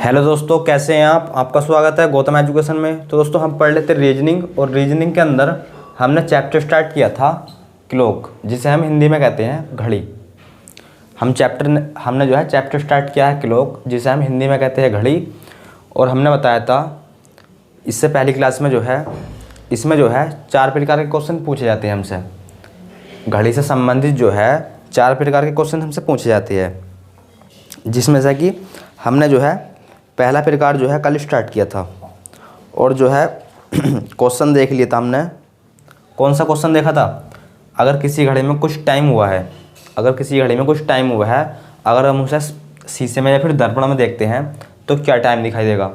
Hello दोस्तों, कैसे हैं आप। आपका स्वागत है गौतम एजुकेशन में। तो दोस्तों हम पढ़ लेते रीजनिंग, और रीजनिंग के अंदर हमने चैप्टर स्टार्ट किया था क्लॉक, जिसे हम हिंदी में कहते हैं घड़ी। हमने जो है चैप्टर स्टार्ट किया है क्लॉक, जिसे हम हिंदी में कहते हैं घड़ी। और हमने बताया था इससे पहली क्लास में इसमें जो है 4 प्रकार के क्वेश्चन पूछे जाते हैं हमसे। घड़ी से संबंधित जो है 4 प्रकार के क्वेश्चन हमसे पूछे जाते हैं, जिसमें से कि हमने जो है पहला प्रकार जो है कल स्टार्ट किया था। और जो है क्वेश्चन देख लिया था हमने। कौन सा क्वेश्चन देखा था? अगर किसी घड़ी में कुछ टाइम हुआ है, अगर हम उसे शीशे में या फिर दर्पण में देखते हैं तो क्या टाइम दिखाई देगा,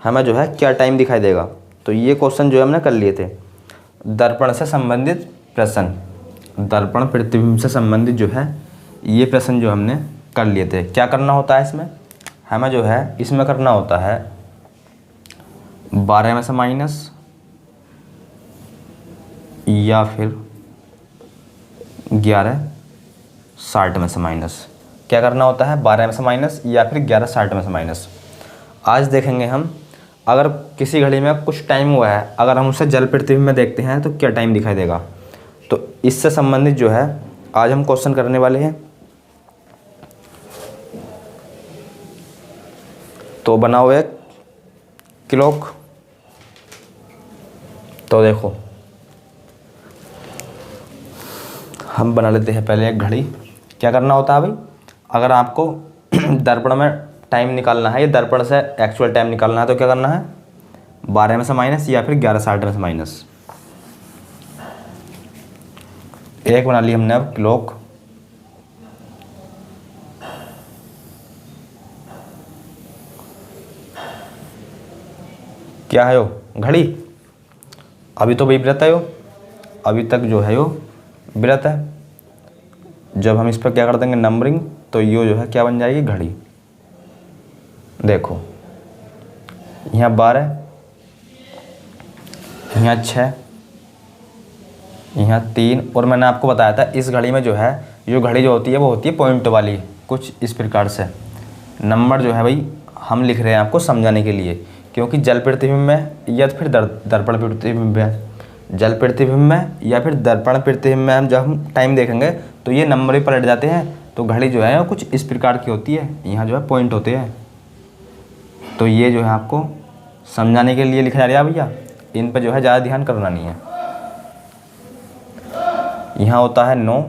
हमें जो है क्या टाइम दिखाई देगा। तो ये क्वेश्चन जो है हमने कर लिए थे। दर्पण से संबंधित प्रश्न, दर्पण प्रतिबिंब से संबंधित जो है ये प्रश्न जो हमने कर लिए थे। क्या करना होता है इसमें? हमें जो है इसमें करना होता है 12 में से माइनस या फिर 11/60 में से माइनस। क्या करना होता है? 12 में से माइनस या फिर 11/60 में से माइनस। आज देखेंगे हम, अगर किसी घड़ी में कुछ टाइम हुआ है, अगर हम उसे जल प्रतिबिंब में देखते हैं तो क्या टाइम दिखाई देगा। तो इससे संबंधित जो है आज हम क्वेश्चन करने वाले हैं। तो बनाओ एक क्लॉक। तो देखो हम बना लेते हैं पहले एक घड़ी। क्या करना होता है भाई? अगर आपको दर्पण में टाइम निकालना है या दर्पण से एक्चुअल टाइम निकालना है तो क्या करना है? 12 में से माइनस या फिर 11/60 में से माइनस। एक बना ली हमने अब क्लॉक। क्या है वो? घड़ी। अभी तो भाई व्रत है, अभी तक जो है वो व्रत है। जब हम इस पर क्या कर देंगे नंबरिंग, तो ये जो है क्या बन जाएगी? घड़ी। देखो यहाँ 12, यहाँ 6, यहाँ 3। और मैंने आपको बताया था इस घड़ी में जो है जो घड़ी जो होती है वो होती है पॉइंट वाली। कुछ इस प्रकार से नंबर जो है भाई हम लिख रहे हैं आपको समझाने के लिए, क्योंकि जल प्रतिबिंब में या फिर दर्पण प्रतिबिंब में, जल प्रतिबिंब में या फिर दर्पण प्रतिबिंब में हम जब हम टाइम देखेंगे तो ये नंबर ही पलट जाते हैं। तो घड़ी जो है वो कुछ इस प्रकार की होती है, यहाँ जो है पॉइंट होते हैं। तो ये जो है आपको समझाने के लिए लिखा जा रहा है भैया, इन पर जो है ज़्यादा ध्यान करना नहीं है। यहाँ होता है 9,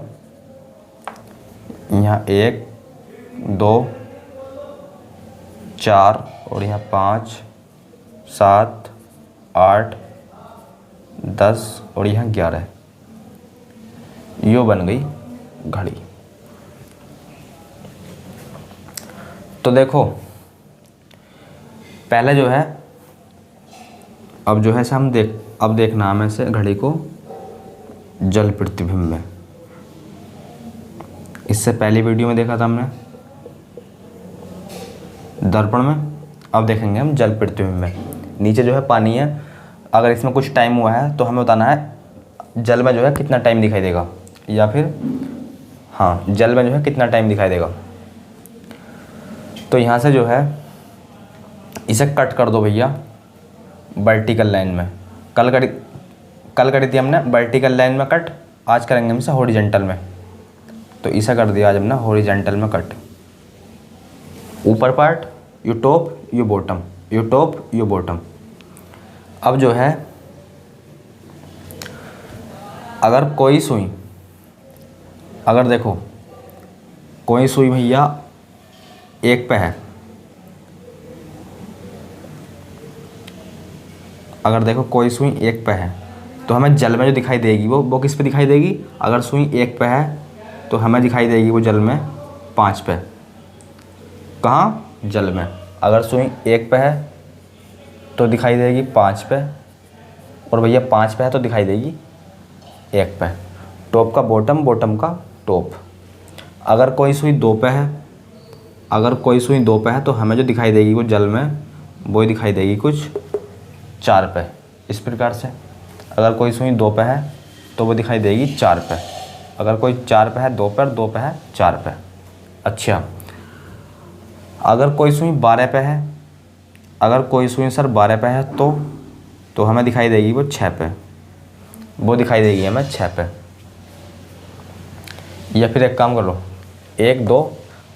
यहाँ 1, 2, 4 और यहाँ 5, 7, 8, 10 और यहाँ 11। यो बन गई घड़ी। तो देखो पहले जो है अब जो है से हम अब देखना हमें से घड़ी को जल प्रतिबिंब में। इससे पहली वीडियो में देखा था हमने दर्पण में, अब देखेंगे हम जल प्रतिबिंब में। नीचे जो है पानी है, अगर इसमें कुछ टाइम हुआ है तो हमें बताना है जल में जो है कितना टाइम दिखाई देगा, या फिर हाँ जल में जो है कितना टाइम दिखाई देगा। तो यहाँ से जो है इसे कट कर दो भैया वर्टिकल लाइन में। कल करी थी हमने वर्टिकल लाइन में कट, आज करेंगे हम इसे हॉरिजॉन्टल में। तो इसे कर दिया आज हमने हॉरिजॉन्टल में कट। ऊपर part you top you bottom, you top you bottom. अब जो है अगर कोई सुई, अगर देखो कोई सुई भैया एक पे है, अगर देखो कोई सुई एक पे है तो हमें जल में जो दिखाई देगी वो किस पे दिखाई देगी? अगर सुई एक पे है तो हमें दिखाई देगी वो जल में 5 पे। कहाँ? जल में। अगर सुई एक पे है तो दिखाई देगी 5 पे, और भैया 5 पे है तो दिखाई देगी 1 पे। टॉप का बॉटम, बॉटम का टॉप। अगर कोई सुई 2 पे है, अगर कोई सुई 2 पे है तो हमें जो दिखाई देगी वो जल में वो दिखाई देगी कुछ 4 पे। इस प्रकार से अगर कोई सुई 2 पे है तो वो दिखाई देगी 4 पे। अगर कोई 4 पे है 2 पे, 2 पे है 4 पे। अच्छा, अगर कोई सुई 12 पे है अगर कोई सुई सर 12 पे है तो हमें दिखाई देगी वो 6 पे, वो दिखाई देगी हमें 6 पे। या फिर एक काम कर लो, 1 2,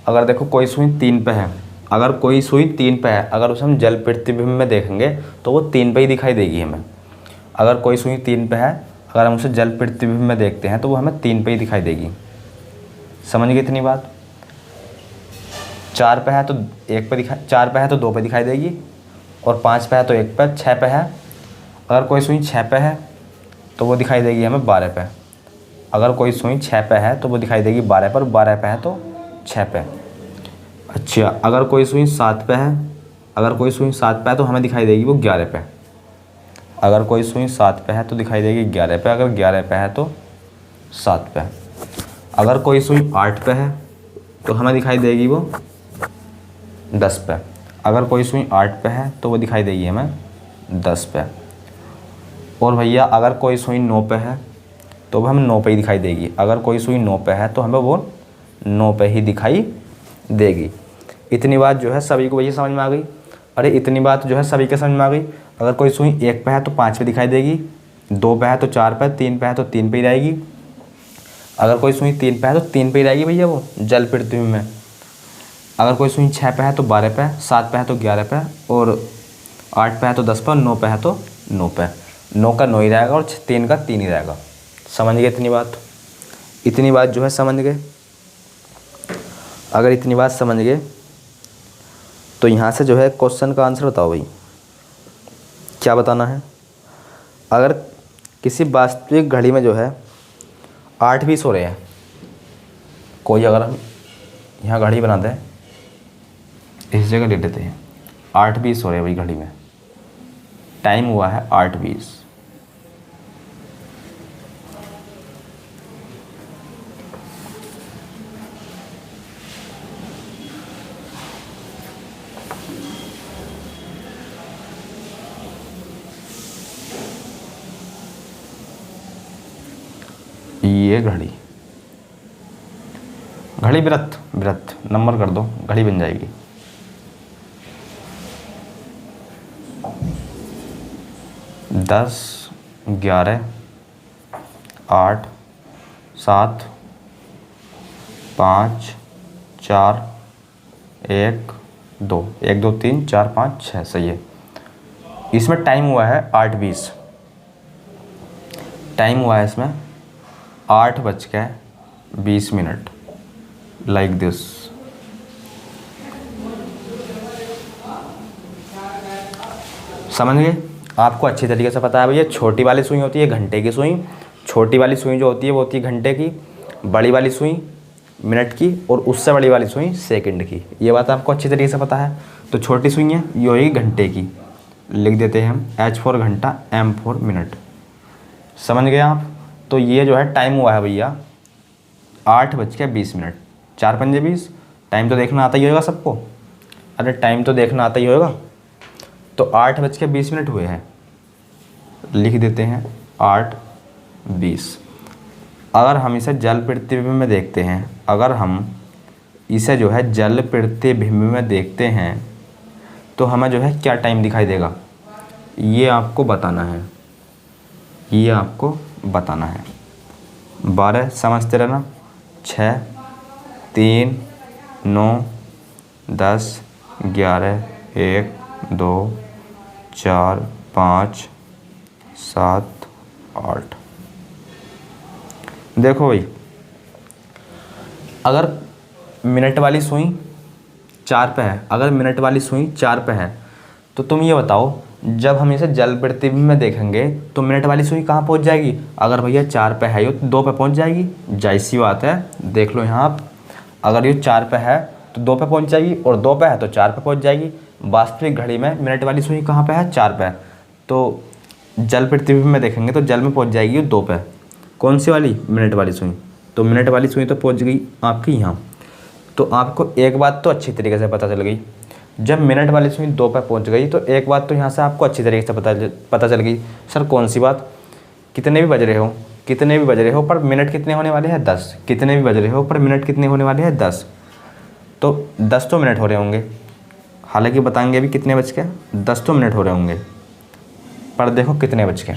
अगर देखो कोई सुई 3 पे है, अगर कोई सुई 3 पे है, अगर उसे हम जल प्रतिबिंब में देखेंगे तो वो 3 पे ही दिखाई देगी हमें। अगर कोई सुई 3 पे है, अगर हम उसे जल प्रतिबिंब में देखते हैं तो वो हमें 3 पे ही दिखाई देगी। समझ गए इतनी बात? 4 पे है तो 1 पे दिखाई, 4 पे है तो 2 पे दिखाई देगी, और 5 पे है तो 1 पे, 6 पे है। अगर कोई सुई 6 पे है तो वो दिखाई देगी हमें 12 पे। अगर कोई सुई 6 पे है तो वो दिखाई देगी 12 पर, 12 पे है तो 6 पे। अच्छा, अगर कोई सुई 7 पे है, अगर कोई सुई 7 पे है तो हमें दिखाई देगी वो 11 पे। अगर कोई सुई 7 पे है तो दिखाई देगी 11 पे, अगर 11 पे है तो 7 पे। अगर कोई सुई 8 पे है तो हमें दिखाई देगी वो 10 पे। अगर कोई सुई 8 पे है तो वो दिखाई देगी हमें 10 पे। और भैया अगर कोई सुई 9 पे है तो वो हमें 9 पे ही दिखाई देगी। अगर कोई सुई 9 पे है तो हमें वो 9 पे ही दिखाई देगी। इतनी बात जो है सभी को भैया समझ में आ गई? अरे इतनी बात जो है सभी के समझ में आ गई। अगर कोई सुई 1 पे है तो 5 पे दिखाई देगी, 2 पे है तो 4 पे, 3 पे है तो 3 पे ही रहेगी। अगर कोई सुई 3 पे है तो 3 पे ही रहेगी भैया वो जल प्रतिबिंब में। अगर कोई सुई 6 पे है तो 12 पे, 7 पे है तो 11 पे, और 8 पे है तो 10 पे, और 9 पे है तो 9 पे। 9 का 9 ही रहेगा और 3 का 3 ही रहेगा। समझ गए इतनी बात? इतनी बात जो है समझ गए? अगर इतनी बात समझ गए तो यहाँ से जो है क्वेश्चन का आंसर बताओ भाई, क्या बताना है? अगर किसी वास्तविक घड़ी में जो है 8:20 हो रहे हैं, कोई अगर हम यहाँ घड़ी बना दें, इस जगह ले लेते हैं, 8:20 हो रहे हैं भाई घड़ी में, टाइम हुआ है 8:20। ये घड़ी व्रत नंबर कर दो, घड़ी बन जाएगी। दस, 11, 8, 7, 5, 4, 1, 2, 1 2 3 4 5 6, सही है। इसमें टाइम हुआ है 8:20, टाइम हुआ है इसमें 8:20, लाइक दिस। समझ गए? आपको अच्छी तरीके से पता है भैया, छोटी वाली सुई होती है घंटे की सुई, छोटी वाली सुई जो होती है वो होती है घंटे की, बड़ी वाली सुई मिनट की, और उससे बड़ी वाली सुई सेकंड की। ये बात आपको अच्छी तरीके से पता है। तो छोटी सुई है ये होगी घंटे की, लिख देते हैं हम H फॉर घंटा, M फॉर मिनट। समझ गए आप? तो ये जो है टाइम हुआ है भैया 8:20, 4 पंजे 20। टाइम तो देखना आता ही होगा सबको, अरे टाइम तो देखना आता ही होगा। तो 8:20 हुए हैं, लिख देते हैं 8:20। अगर हम इसे जल प्रतिबिंब में देखते हैं, अगर हम इसे जो है जल प्रतिबिंब में देखते हैं तो हमें जो है क्या टाइम दिखाई देगा, ये आपको बताना है, ये आपको बताना है। 12 समझते रहना, 6, 3, 9, 10, 11, 1, 2, 4, 5, 7, 8। देखो भाई, अगर मिनट वाली सुई 4 पे है, अगर मिनट वाली सुई 4 पे है तो तुम ये बताओ, जब हम इसे जल प्रतिबिंब में देखेंगे तो मिनट वाली सुई कहाँ पहुँच जाएगी? अगर भैया 4 पे है ये तो 2 पे पहुँच जाएगी, जाहिर सी बात है। देख लो यहाँ आप, अगर ये 4 पे है तो 2 पे पहुँच जाएगी, और 2 पे है तो 4 पे पहुँच जाएगी। वास्तविक घड़ी में मिनट वाली सुई कहाँ पे है? 4 पे है। तो जल प्रतिबिंब में देखेंगे तो जल में पहुँच जाएगी 2 पे। कौन सी वाली? मिनट वाली सुई। तो मिनट वाली सुई तो पहुँच गई आपकी यहाँ। तो आपको एक बात तो अच्छी तरीके से पता चल गई, जब मिनट वाली सुई 2 पे पहुँच गई तो एक बात तो यहाँ से आपको अच्छी तरीके से पता चल गई। सर कौन सी बात? कितने भी बज रहे हो, कितने भी बज रहे हो पर मिनट कितने होने वाले हैं? 10। कितने भी बज रहे हो पर मिनट कितने होने वाले हैं? 10। तो 10 तो मिनट हो रहे होंगे, हालांकि बताएंगे अभी कितने बज के, 10 तो मिनट हो रहे होंगे, पर देखो कितने बज के।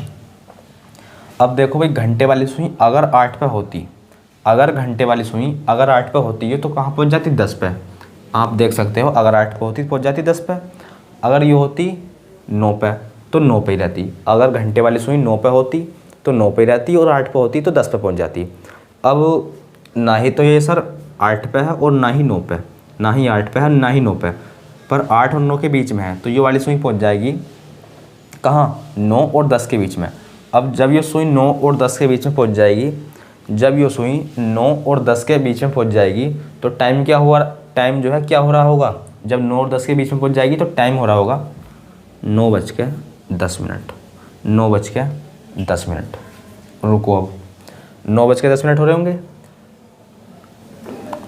अब देखो भाई घंटे वाली सुई अगर 8 पे होती, अगर घंटे वाली सुई अगर 8 पे होती है तो कहाँ पहुँच जाती, 10 पे। आप देख सकते हो अगर 8 पे होती तो पहुँच जाती 10 पे, अगर ये होती 9 पे तो 9 पे ही रहती। अगर घंटे वाली सुई 9 पे होती तो 9 पे ही रहती, और 8 पे होती तो 10 पे पहुँच जाती। अब ना ही तो ये सर 8 पे है और ना ही 9 पे, ना ही 8 पे है ना ही 9 पे, पर 8 और 9 के बीच में है, तो ये वाली सुई पहुँच जाएगी कहाँ, 9 और 10 के बीच में। अब जब ये सुई 9 और 10 के बीच में पहुँच जाएगी, जब ये सुई 9 और 10 के बीच में पहुँच जाएगी तो टाइम क्या हुआ, टाइम जो है क्या हो रहा होगा, जब 9 और 10 के बीच में पहुँच जाएगी तो टाइम हो रहा होगा 9:10। 9:10। रुको, अब 9:10 हो रहे होंगे,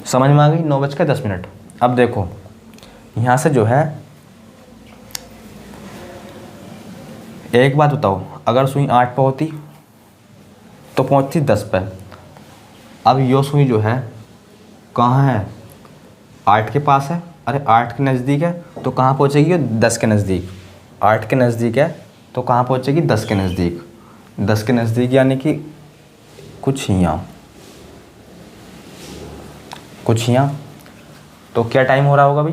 समझ में आ गई, 9:10। अब देखो यहाँ से जो है, एक बात बताओ, अगर सुई 8 पे होती तो पहुँचती 10 पे। अब यो सुई जो है कहाँ है, 8 के पास है, अरे 8 के नज़दीक है तो कहाँ पहुँचेगी, 10 के नज़दीक। 8 के नज़दीक है तो कहाँ पहुँचेगी, 10 के नज़दीक। 10 के नज़दीक यानी कि कुछ यहाँ, कुछ यहाँ। तो क्या टाइम हो रहा होगा भाई,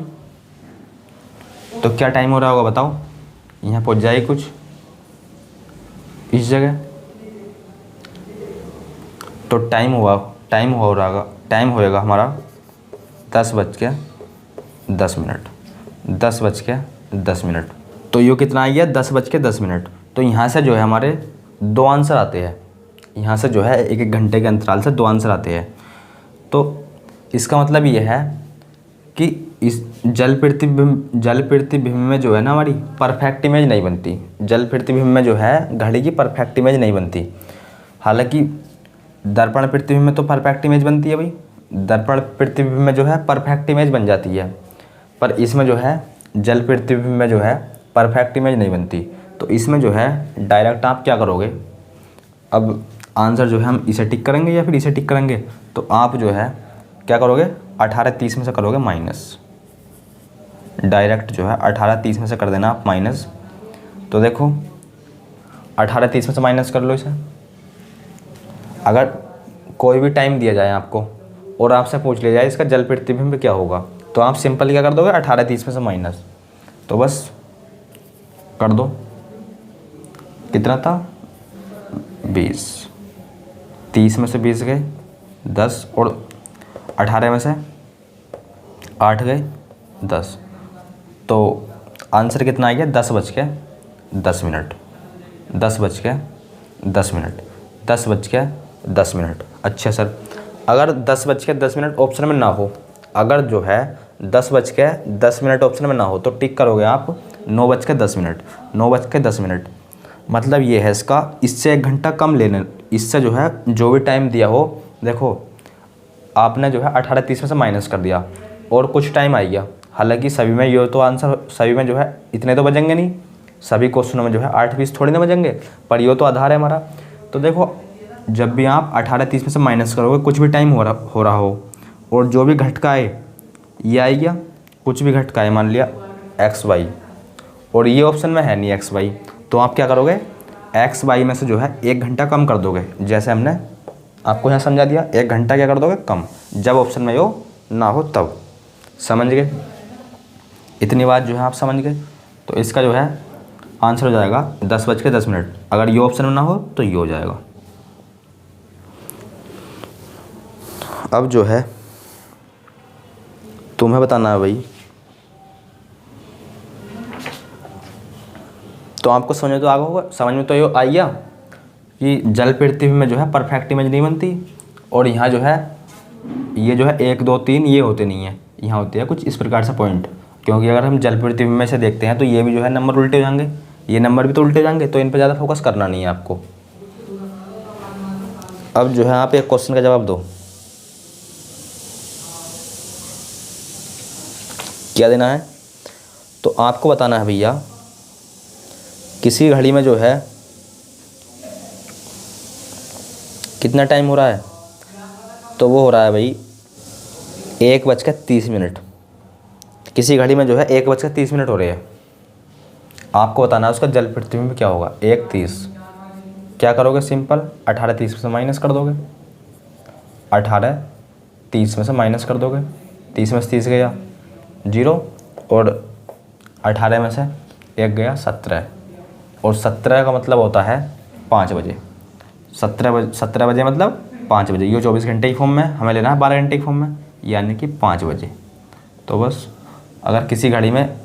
तो क्या टाइम हो रहा होगा बताओ, यहाँ पहुँच जाएगी कुछ इस जगह, तो टाइम होएगा हमारा 10:10। 10:10। तो ये कितना आ गया, 10:10। तो यहाँ से जो है हमारे 2 आंसर आते हैं, यहाँ से जो है एक एक घंटे के अंतराल से 2 आंसर आते हैं। तो इसका मतलब ये है कि इस जल प्रतिबिंब में जो है ना हमारी परफेक्ट इमेज नहीं बनती, जल प्रतिबिंब में जो है घड़ी की परफेक्ट इमेज नहीं बनती। हालांकि दर्पण प्रतिबिंब में तो परफेक्ट इमेज बनती है भाई, दर्पण प्रतिबिंब में जो है परफेक्ट इमेज बन जाती है, पर इसमें जो है जल प्रतिबिंब में जो है परफेक्ट इमेज नहीं बनती। तो इसमें जो है डायरेक्ट आप क्या करोगे, अब आंसर जो है हम इसे टिक करेंगे या फिर इसे टिक करेंगे, तो आप जो है क्या करोगे, 18:30 में से करोगे माइनस, डायरेक्ट जो है 18:30 में से कर देना आप माइनस। तो देखो 18:30 में से माइनस कर लो इसे। अगर कोई भी टाइम दिया जाए आपको और आपसे पूछ लिया जाए इसका जल प्रतिबिंब क्या होगा, तो आप सिंपल क्या कर दोगे, 18:30 में से माइनस, तो बस कर दो। कितना था, 20। 30 में से 20 गए 10, और 18 में से 8 गए 10, तो आंसर कितना आ गया, 10:10। 10:10। अच्छा सर, अगर 10:10 ऑप्शन में ना हो, अगर जो है 10:10 ऑप्शन में ना हो तो टिक करोगे आप 9:10। 9:10 मतलब ये है इसका, इससे 1 घंटा कम लेने, इससे जो है जो भी टाइम दिया हो, देखो आपने जो है 18:30 में से माइनस कर दिया और कुछ टाइम आ गया। हालांकि सभी में ये तो आंसर, सभी में जो है इतने तो बचेंगे नहीं, सभी क्वेश्चनों में जो है 8-20 थोड़ी ना बचेंगे, पर ये तो आधार है हमारा। तो देखो जब भी आप 18:30 में से माइनस करोगे, कुछ भी टाइम हो रहा हो और जो भी घटका आए ये आ गया, कुछ भी घटका आए, मान लिया XY, और ये ऑप्शन में है नहीं XY, तो आप क्या करोगे, XY में से जो है 1 घंटा कम कर दोगे, जैसे हमने आपको यहाँ समझा दिया, 1 घंटा क्या कर दोगे कम, जब ऑप्शन में हो ना हो तब। समझ गए, इतनी बात जो है आप समझ गए। तो इसका जो है आंसर हो जाएगा 10:10। अगर ये ऑप्शन में ना हो तो ये हो जाएगा। अब जो है तुम्हें बताना है भाई, तो आपको समझ तो आ गया होगा, समझ में तो ये आ गया कि जल प्रतिबिंब में जो है परफेक्ट इमेज नहीं बनती, और यहाँ जो है ये जो है 1 2 3 ये होते नहीं है, यहाँ होते हैं कुछ इस प्रकार से पॉइंट, क्योंकि अगर हम जल प्रतिबिंब में से देखते हैं तो ये भी जो है नंबर उल्टे हो जाएंगे, ये नंबर भी तो उल्टे हो जाएंगे, तो इन पर ज़्यादा फोकस करना नहीं है आपको। अब जो है आप एक क्वेश्चन का जवाब दो, क्या देना है, तो आपको बताना है भैया किसी घड़ी में जो है कितना टाइम हो रहा है, तो वो हो रहा है भाई 1:30। किसी घड़ी में जो है 1:30 हो रहे हैं, आपको बताना है उसका जल प्रतिबिंब क्या होगा। 1:30 क्या करोगे, सिंपल 18:30 में से माइनस कर दोगे, 18:30 में से माइनस कर दोगे, 30 में से 30 गया 0, और 18 में से 1 गया 17, और 17 का मतलब होता है 5 बजे। 17 बजे मतलब 5 बजे। ये 24 घंटे की फॉर्म में, हमें लेना है 12 घंटे की फॉर्म में, यानी कि 5 बजे। तो बस अगर किसी घड़ी में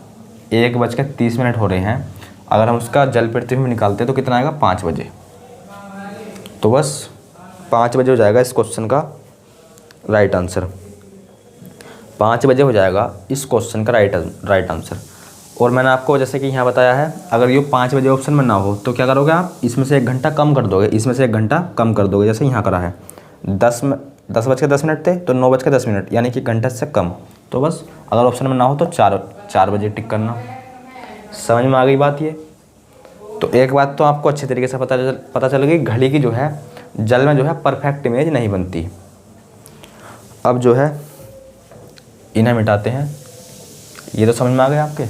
1:30 हो रहे हैं, अगर हम उसका जल प्रतिबिंब निकालते हैं तो कितना आएगा, 5 बजे। तो बस 5 बजे हो जाएगा इस क्वेश्चन का राइट आंसर। 5 बजे हो जाएगा इस क्वेश्चन का राइट आंसर। और मैंने आपको जैसे कि यहाँ बताया है, अगर ये 5 बजे ऑप्शन में ना हो तो क्या करोगे आप, इसमें से 1 घंटा कम कर दोगे, इसमें से 1 घंटा कम कर दोगे, जैसे यहाँ करा है 10:10 थे तो 9:10, यानी कि घंटे से कम। तो बस अगर ऑप्शन में ना हो तो 4 बजे टिक करना। समझ में आ गई बात ये। तो एक बात तो आपको अच्छे तरीके से पता चल गई, घड़ी की जो है जल में जो है परफेक्ट इमेज नहीं बनती। अब जो है इन्हें मिटाते हैं। ये तो समझ में आ गया आपके।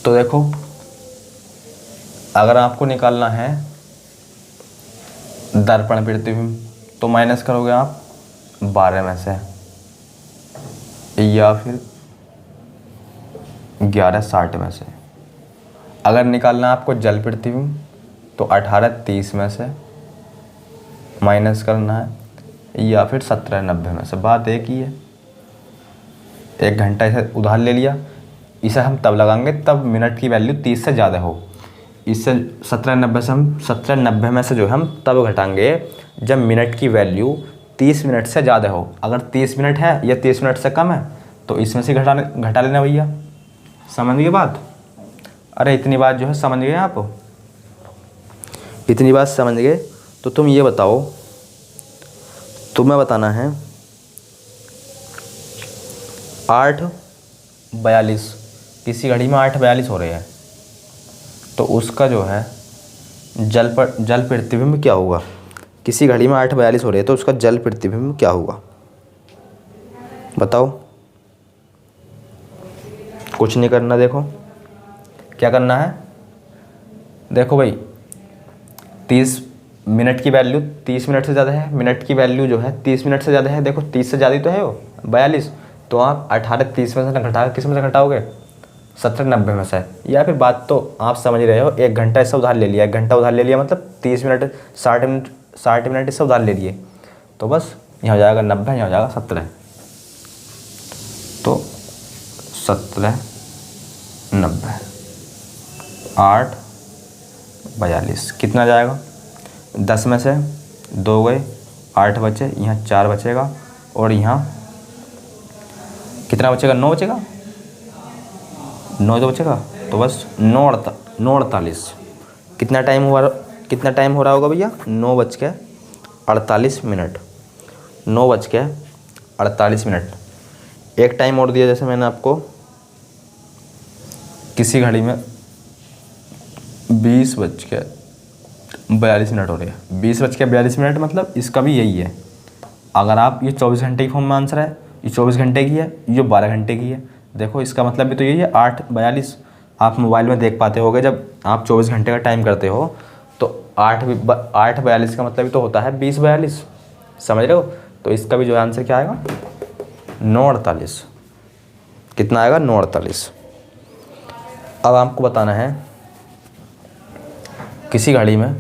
तो देखो, अगर आपको निकालना है दर्पण प्रतिबिंब तो माइनस करोगे आप 12 में से, या फिर 11:60 में से। अगर निकालना है आपको जल प्रतिबिंब तो 18:30 में से माइनस करना है, या फिर 17:90 में से। बात एक ही है, 1 घंटा इसे उधार ले लिया। इसे हम तब लगाएंगे तब मिनट की वैल्यू 30 से ज़्यादा हो। इससे 17:90 में से जो हम तब घटाएंगे जब मिनट की वैल्यू 30 मिनट से ज़्यादा हो। अगर 30 मिनट है या 30 मिनट से कम है तो इसमें से घटा लेना भैया। समझ गए बात। अरे इतनी बात जो है समझ गए आप, इतनी बात समझ गए। तो तुम ये बताओ, तुम्हें बताना है 8:42, किसी घड़ी में 8:42 हो रहे हैं, तो उसका जो है जल प्रतिबिंब क्या होगा। किसी घड़ी में 8:42 हो रहे हैं तो उसका जल प्रतिबिंब क्या होगा, बताओ। कुछ नहीं करना, देखो क्या करना है। देखो भाई 30 मिनट की वैल्यू 30 मिनट से ज़्यादा है, मिनट की वैल्यू जो है 30 मिनट से ज़्यादा है। देखो 30 से ज़्यादा ही तो है वो 42, तो आप 18:30 में से घटा, किस में से घटाओगे, 17:90 में से। या फिर बात तो आप समझ रहे हो, 1 घंटा इससे उधार ले लिया, 1 घंटा उधार ले लिया मतलब 30 मिनट 60 मिनट इससे उधार ले लिए। तो बस यहाँ हो जाएगा 90, यहाँ हो जाएगा 17, तो 17:90 8:42 कितना जाएगा, 10 में से 2 गए, 8 बचे, यहाँ 4 बचेगा, और यहाँ कितना बचेगा, 9 बचेगा, 9 तो बचेगा। तो बस 9:48 कितना टाइम हो रहा होगा भैया, 9:48 मिनट, 9:48 मिनट। एक टाइम और दिया जैसे मैंने आपको, किसी घड़ी में 20:42 हो रहे हैं। 20:42 मतलब इसका भी यही है। अगर आप ये 24 घंटे की फॉर्म में आंसर है, ये 24 घंटे की है, ये 12 घंटे की है। देखो इसका मतलब भी तो यही है 8:42। आप मोबाइल में देख पाते होगे जब आप 24 घंटे का टाइम करते हो तो 8:42 का मतलब भी तो होता है 20:42, समझ रहे हो। तो इसका भी जो आंसर क्या आएगा, 9:48। कितना आएगा, 9:48। अब आपको बताना है किसी घड़ी में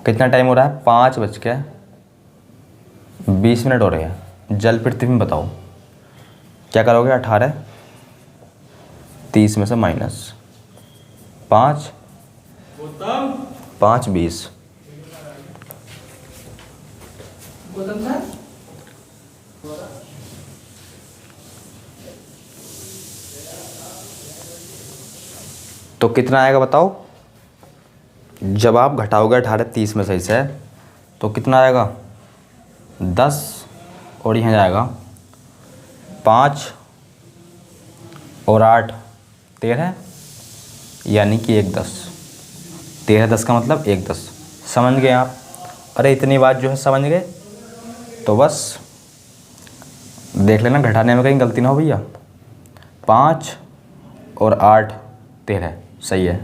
कितना टाइम हो रहा है, 5:20 हो रहे हैं। जल प्रतिबिंब बताओ, क्या करोगे, 18:30 में से माइनस 5:20 तो कितना आएगा बताओ। जब आप घटाओगे 18:30 में सही से तो कितना आएगा, 10, और यहाँ जाएगा 5 और 8 13, यानी कि 1:10। 13:10 का मतलब 1:10। समझ गए आप? अरे इतनी बात जो है समझ गए तो बस देख लेना घटाने में कहीं गलती ना हो भैया। 5 और 8 13, सही है।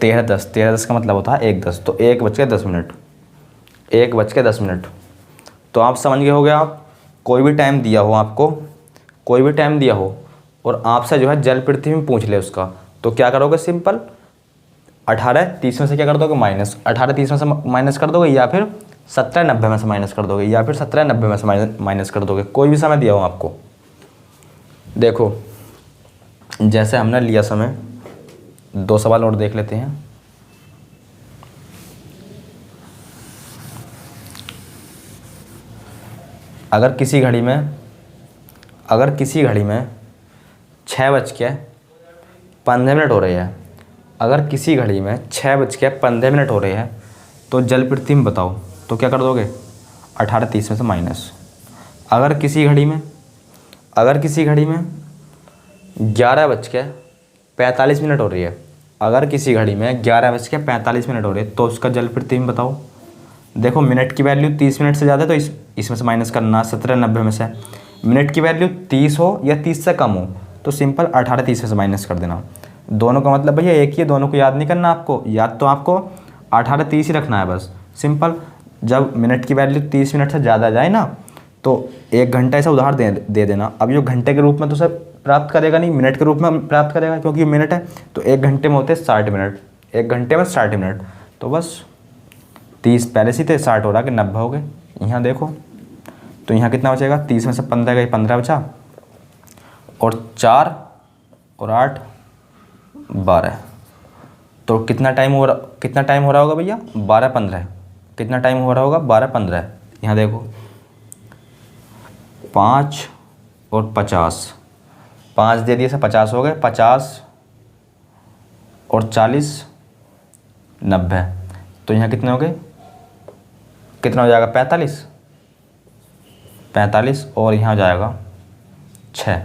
13 10 का मतलब होता है 1 10, तो 1:10, 1:10। तो आप समझ गए हो गया। आप कोई भी टाइम दिया हो आपको, कोई भी टाइम दिया हो और आपसे जो है जल पृथ्वी में पूछ ले उसका, तो क्या करोगे? सिंपल 18 30 में से क्या कर दोगे? माइनस। 18 30 में से माइनस कर दोगे, या फिर 17 90 में से माइनस कर दोगे, या फिर 17 90 में से माइनस कर दोगे। कोई भी समय दिया हो आपको। देखो जैसे हमने लिया समय, 2 सवाल और देख लेते हैं। अगर किसी घड़ी में 6:15 हो रही है, अगर किसी घड़ी में 6:15 हो रही है, तो जल पृथ्वी में बताओ, तो क्या कर दोगे? 18 30 में से माइनस। अगर किसी घड़ी में 11:45 हो रही है, अगर किसी घड़ी में 11:45 हो रही है, तो उसका जल पृथ्वी में बताओ। देखो मिनट की वैल्यू 30 मिनट से ज़्यादा है, तो इसमें से माइनस करना। 17 90 में से मिनट की वैल्यू 30 हो या 30 से कम हो, तो सिंपल 18 30 में से माइनस कर देना। दोनों का मतलब भैया एक ही है, दोनों को याद नहीं करना आपको। याद तो आपको 18 30 ही रखना है बस। सिंपल जब मिनट की वैल्यू 30 मिनट से ज़्यादा जाए ना, तो 1 घंटा ऐसा उधार दे देना। अब ये घंटे के रूप में तो सर प्राप्त करेगा नहीं, मिनट के रूप में प्राप्त करेगा, क्योंकि ये मिनट है। तो 1 घंटे में होते हैं 60 मिनट, 1 घंटे में 60 मिनट। तो बस 30 पहले से थे, 60 हो रहा कि 90 हो गए। यहाँ देखो तो यहाँ कितना बचेगा? 30 में से 15 गए, 15 बचा, और 4 और 8 12। तो कितना टाइम हो रहा होगा भैया? 12 15। कितना टाइम हो रहा होगा? 12 15। यहाँ देखो 5 और 50, 5 दे दिए से 50 हो गए, 50 और 40 90। तो यहाँ कितने हो गए? कितना हो जाएगा? 45 और यहाँ हो जाएगा 6।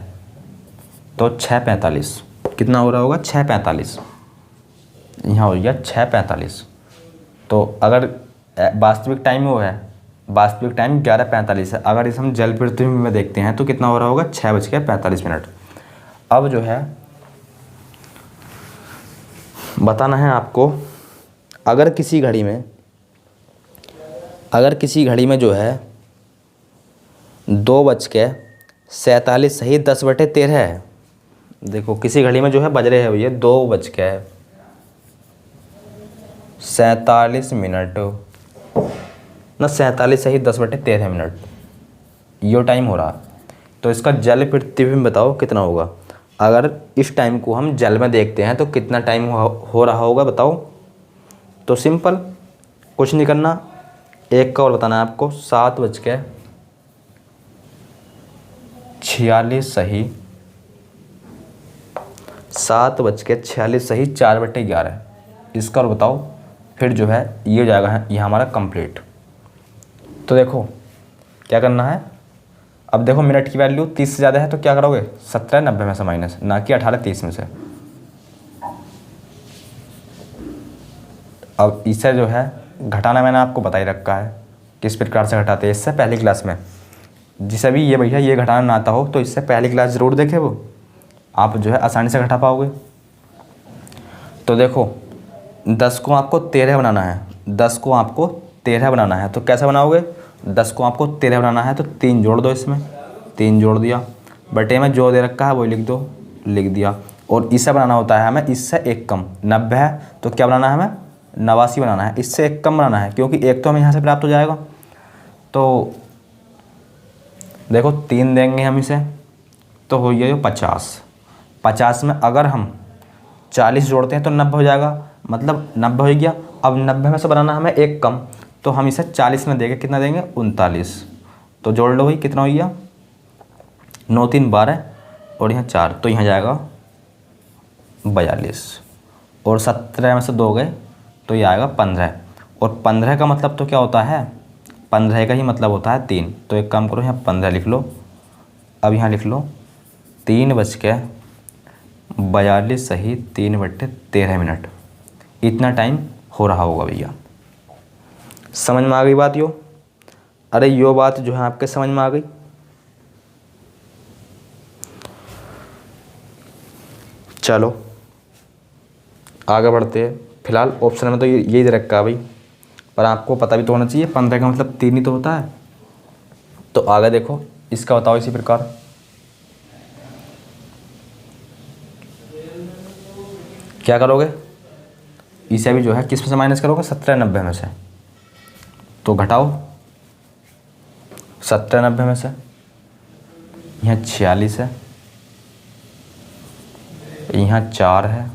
तो 6 45 कितना हो रहा होगा? 6 45। यहाँ हो गया 6 45। तो अगर वास्तविक टाइम वो है, वास्तविक टाइम 11:45 है। अगर इसे हम जल पृथ्वी में देखते हैं तो कितना हो रहा होगा? 6:45। अब जो है बताना है आपको, अगर किसी घड़ी में जो है 2:47 सही 10/13 है। देखो किसी घड़ी में जो है बज रहे हैं भैया 2:47 मिनट ना, 47 सही 10/13 मिनट, यो टाइम हो रहा। तो इसका जल पृथ्वी में बताओ कितना होगा। अगर इस टाइम को हम जल में देखते हैं तो कितना टाइम हो रहा होगा बताओ। तो सिंपल कुछ नहीं करना, एक का और बताना है आपको। 7:46 सही 4/11। इसका और बताओ, फिर जो है ये हो जाएगा ये हमारा कंप्लीट। तो देखो क्या करना है। अब देखो मिनट की वैल्यू 30 से ज़्यादा है, तो क्या करोगे? 17 90 में से माइनस, ना कि 18 30 में से। अब इसे जो है घटाना मैंने आपको बता ही रखा है किस प्रकार से घटाते हैं। इससे पहली क्लास में जिसे भी ये भैया ये घटाना ना आता हो, तो इससे पहली क्लास ज़रूर देखे, वो आप जो है आसानी से घटा पाओगे। तो देखो 10 को आपको 13 बनाना है, 10 को आपको 13 बनाना है। तो कैसे बनाओगे? 10 को आपको 13 बनाना है तो 3 जोड़ दो, इसमें 3 जोड़ दिया, बटे में जो दे रखा है वो लिख दो, लिख दिया। और इससे बनाना होता है हमें इससे एक कम। 90 है तो क्या बनाना है हमें? 89 बनाना है, इससे एक कम बनाना है, क्योंकि एक तो हमें यहाँ से प्राप्त हो जाएगा। तो देखो 3 देंगे हम इसे, तो हो गया 50। 50 में अगर हम 40 जोड़ते हैं तो 90 हो जाएगा, मतलब 90 हो गया। अब 90 में से बनाना हमें एक कम, तो हम इसे 40 में देंगे, कितना देंगे? 39। तो जोड़ लो भाई, कितना हो गया? 9 3 12 और यहाँ 4, तो यहाँ जाएगा 42। और 17 में से 2 गए तो ये आएगा 15। और 15 का मतलब तो क्या होता है? 15 का ही मतलब होता है 3। तो एक काम करो, यहाँ 15 लिख लो। अब यहाँ लिख लो 3:42 सही 3/13 मिनट। इतना टाइम हो रहा होगा भैया। समझ में आ गई बात यो? अरे यो बात जो है आपके समझ में आ गई? चलो आगे बढ़ते हैं। फिलहाल ऑप्शन में तो यही दे रखा है भाई, पर आपको पता भी तो होना चाहिए 15 का मतलब 3 ही तो होता है। तो आगे देखो, इसका बताओ इसी प्रकार। क्या करोगे? इसे भी जो है किस में से माइनस करोगे? 17 90 में से। तो घटाओ 17 90 में से। यहाँ 46 है, यहाँ 4 है,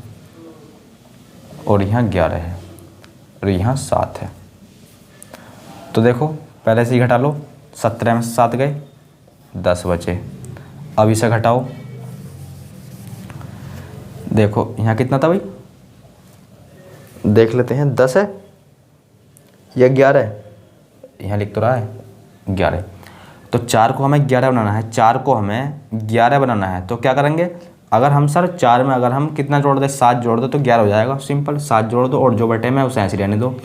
और यहाँ 11 है, और यहाँ 7 है। तो देखो पहले से ही घटा लो। 17 में से 7 गए, 10 बचे। अब इसे घटाओ। देखो यहाँ कितना था भाई, देख लेते हैं। 10 है या 11 है? यहाँ लिख तो रहा है 11। तो 4 को हमें 11 बनाना है, 4 को हमें 11 बनाना है। तो क्या करेंगे, अगर हम सर 4 में अगर हम कितना जोड़ दें, 7 जोड़ दो तो 11 हो जाएगा। सिंपल, 7 जोड़ दो और जो बटे में उसे ऐसे रहने दो।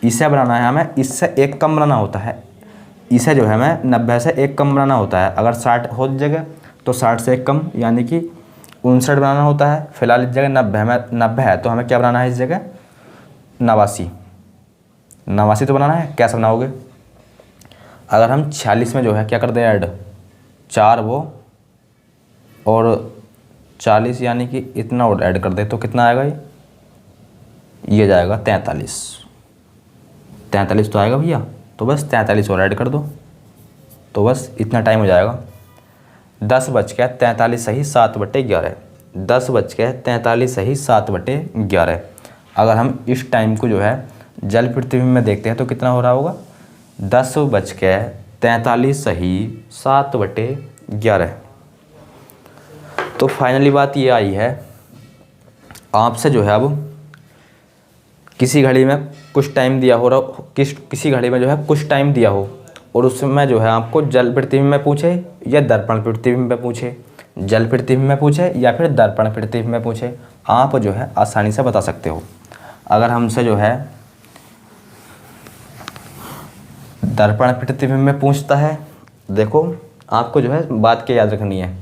इसे बनाना है हमें, इससे एक कम बनाना होता है। इसे जो है हमें 90 से एक कम बनाना होता है। अगर 60 हो जगह तो 60 से एक कम यानी कि 59 बनाना होता है। फिलहाल इस जगह 90 है, तो हमें क्या बनाना है इस जगह? 89। 89 तो बनाना है। कैसे बनाओगे? अगर हम 46 में जो है क्या कर दें ऐड, 4 वो और 40 यानी कि इतना और ऐड कर दे तो कितना आएगा ये जाएगा 43। 43 तो आएगा भैया। तो बस 43 और ऐड कर दो, तो बस इतना टाइम हो जाएगा। 10 बज के 43 सही 7/11। 10 बज के 43 सही 7/11। अगर हम इस टाइम को जो है जल पृथ्वी में देखते हैं तो कितना हो रहा होगा? 10 बज के 43 सही 7/11। तो फाइनली बात ये आई है, आपसे जो है अब किसी घड़ी में कुछ टाइम दिया हो रहा, किसी घड़ी में जो है कुछ टाइम दिया हो और उसमें जो है आपको जल पृथ्वी में पूछे या दर्पण पृथ्वी में पूछे, जल पृथ्वी में पूछे या फिर दर्पण पृथ्वी में पूछे, आप जो है आसानी से बता सकते हो। अगर हमसे जो है दर्पण पृथ्वी में पूछता है, देखो आपको जो है बात क्या याद रखनी है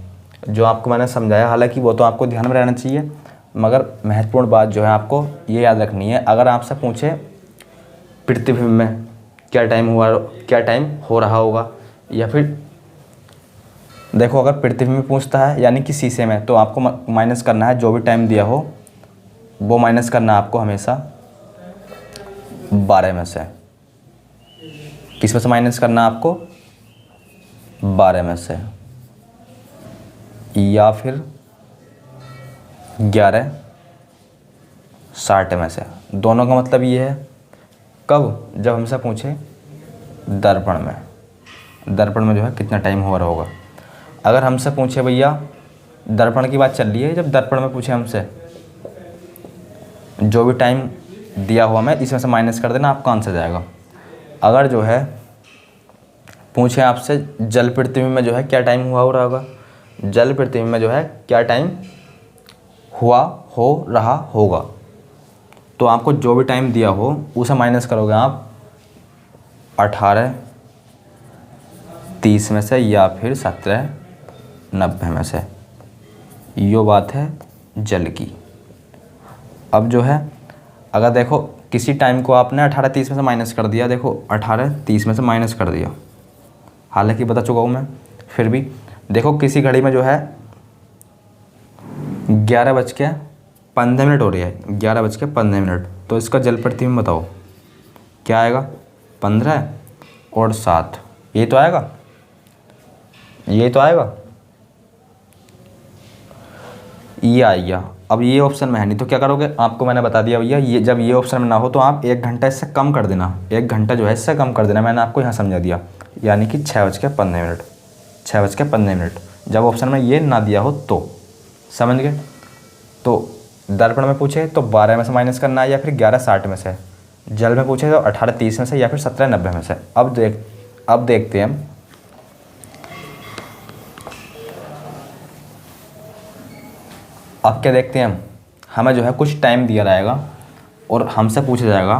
जो आपको मैंने समझाया, हालांकि वो तो आपको ध्यान में रहना चाहिए, मगर महत्वपूर्ण बात जो है आपको ये याद रखनी है। अगर आपसे पूछे पृथ्वी में क्या टाइम हुआ, क्या टाइम हो रहा होगा, या फिर देखो अगर पृथ्वी में पूछता है यानी कि शीशे में, तो आपको माइनस करना है जो भी टाइम दिया हो वो माइनस करना है आपको हमेशा 12 में से। किस में से माइनस करना है आपको? 12 में से, या फिर 11 60 में से। दोनों का मतलब ये है कब, जब हमसे पूछे दर्पण में, दर्पण में जो है कितना टाइम हो रहा होगा। अगर हमसे पूछे भैया दर्पण की बात चल रही है, जब दर्पण में पूछे हमसे जो भी टाइम दिया हुआ हमें इसमें से माइनस कर देना, आपका आंसर जाएगा। अगर जो है पूछे आपसे जल पृथ्वी में जो है क्या टाइम हुआ हो रहा होगा, जल पृथ्वी में जो है क्या टाइम हुआ हो रहा होगा, तो आपको जो भी टाइम दिया हो उसे माइनस करोगे आप 18 30 में से या फिर 17 90 में से। यो बात है जल की। अब जो है अगर देखो किसी टाइम को आपने 18 30 में से माइनस कर दिया, देखो 18 30 में से माइनस कर दिया, हालांकि बता चुका हूँ मैं, फिर भी देखो किसी घड़ी में जो है 11:15 हो रही है, 11:15, तो इसका जल पृथ्वी में बताओ क्या आएगा? 15 और 7, ये तो आएगा, ये तो आएगा, ये आ गया। अब ये ऑप्शन में है नहीं तो क्या करोगे, आपको मैंने बता दिया भैया, ये जब ये ऑप्शन में ना हो तो आप 1 घंटा इससे कम कर देना, 1 घंटा जो है इससे कम कर देना, मैंने आपको यहाँ समझा दिया, यानी कि 6:15, 6:15। जब ऑप्शन में ये ना दिया हो तो समझ गए। तो दर्पण में पूछे तो 12 में से माइनस करना है या फिर 11 60 में से, जल में पूछे तो 18 30 में से या फिर 17 90 में से। अब देखते हैं हम, अब क्या देखते हैं हम, हमें जो है कुछ टाइम दिया रहेगा और हमसे पूछा जाएगा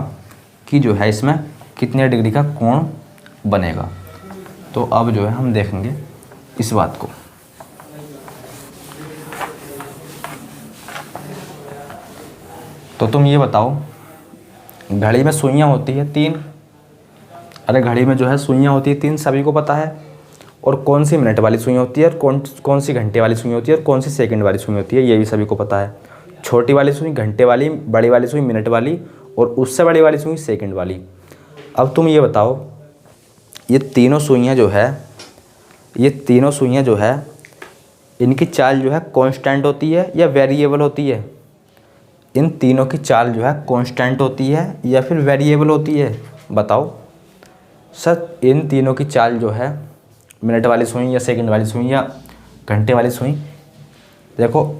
कि जो है इसमें कितने डिग्री का कोण बनेगा। तो अब जो है हम देखेंगे इस बात को। तो तुम ये बताओ, घड़ी में सुइयाँ होती है 3। अरे घड़ी में जो है सुइयाँ होती है 3, सभी को पता है। और कौन सी मिनट वाली सुई होती है और कौन सी घंटे वाली सुई होती है और कौन सी सेकंड वाली सुई होती है, ये भी सभी को पता है। छोटी वाली सुई घंटे वाली, बड़ी वाली सुई मिनट वाली, और उससे बड़ी वाली सुई सेकंड वाली। अब तुम ये बताओ, ये तीनों सुइयाँ जो है इनकी चाल जो है कांस्टेंट होती है या वेरिएबल होती है? इन तीनों की चाल जो है कांस्टेंट होती है या फिर वेरिएबल होती है? बताओ सर, इन तीनों की चाल जो है, मिनट वाली सुई या सेकंड वाली सुई या घंटे वाली सुई, देखो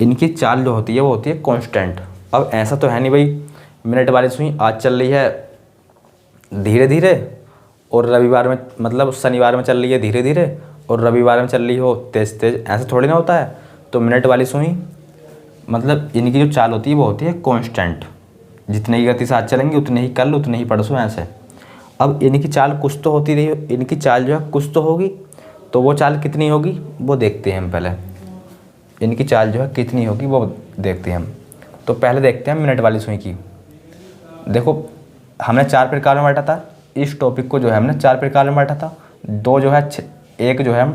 इनकी चाल जो होती है वो होती है कांस्टेंट। अब ऐसा तो है नहीं भाई, मिनट वाली सुई आज चल रही है धीरे धीरे और रविवार में, मतलब शनिवार में चल रही है धीरे धीरे और रविवार में चल रही हो तेज़ तेज़, ऐसा थोड़ी ना होता है। तो मिनट वाली सुई मतलब इनकी जो चाल होती है वो होती है कांस्टेंट, जितने ही गति से आज चलेंगे उतने ही कल, उतने ही परसों, ऐसे। अब इनकी चाल कुछ तो होती रही, इनकी चाल जो है कुछ तो होगी, तो वो चाल कितनी होगी वो देखते हैं हम पहले। इनकी चाल जो है कितनी होगी वो देखते हैं हम। तो पहले देखते हैं मिनट वाली सुई की। देखो हमने 4 प्रकार में बांटा था, इस टॉपिक को जो है हमने 4 प्रकार में बांटा था। 2 जो है एक जो है हम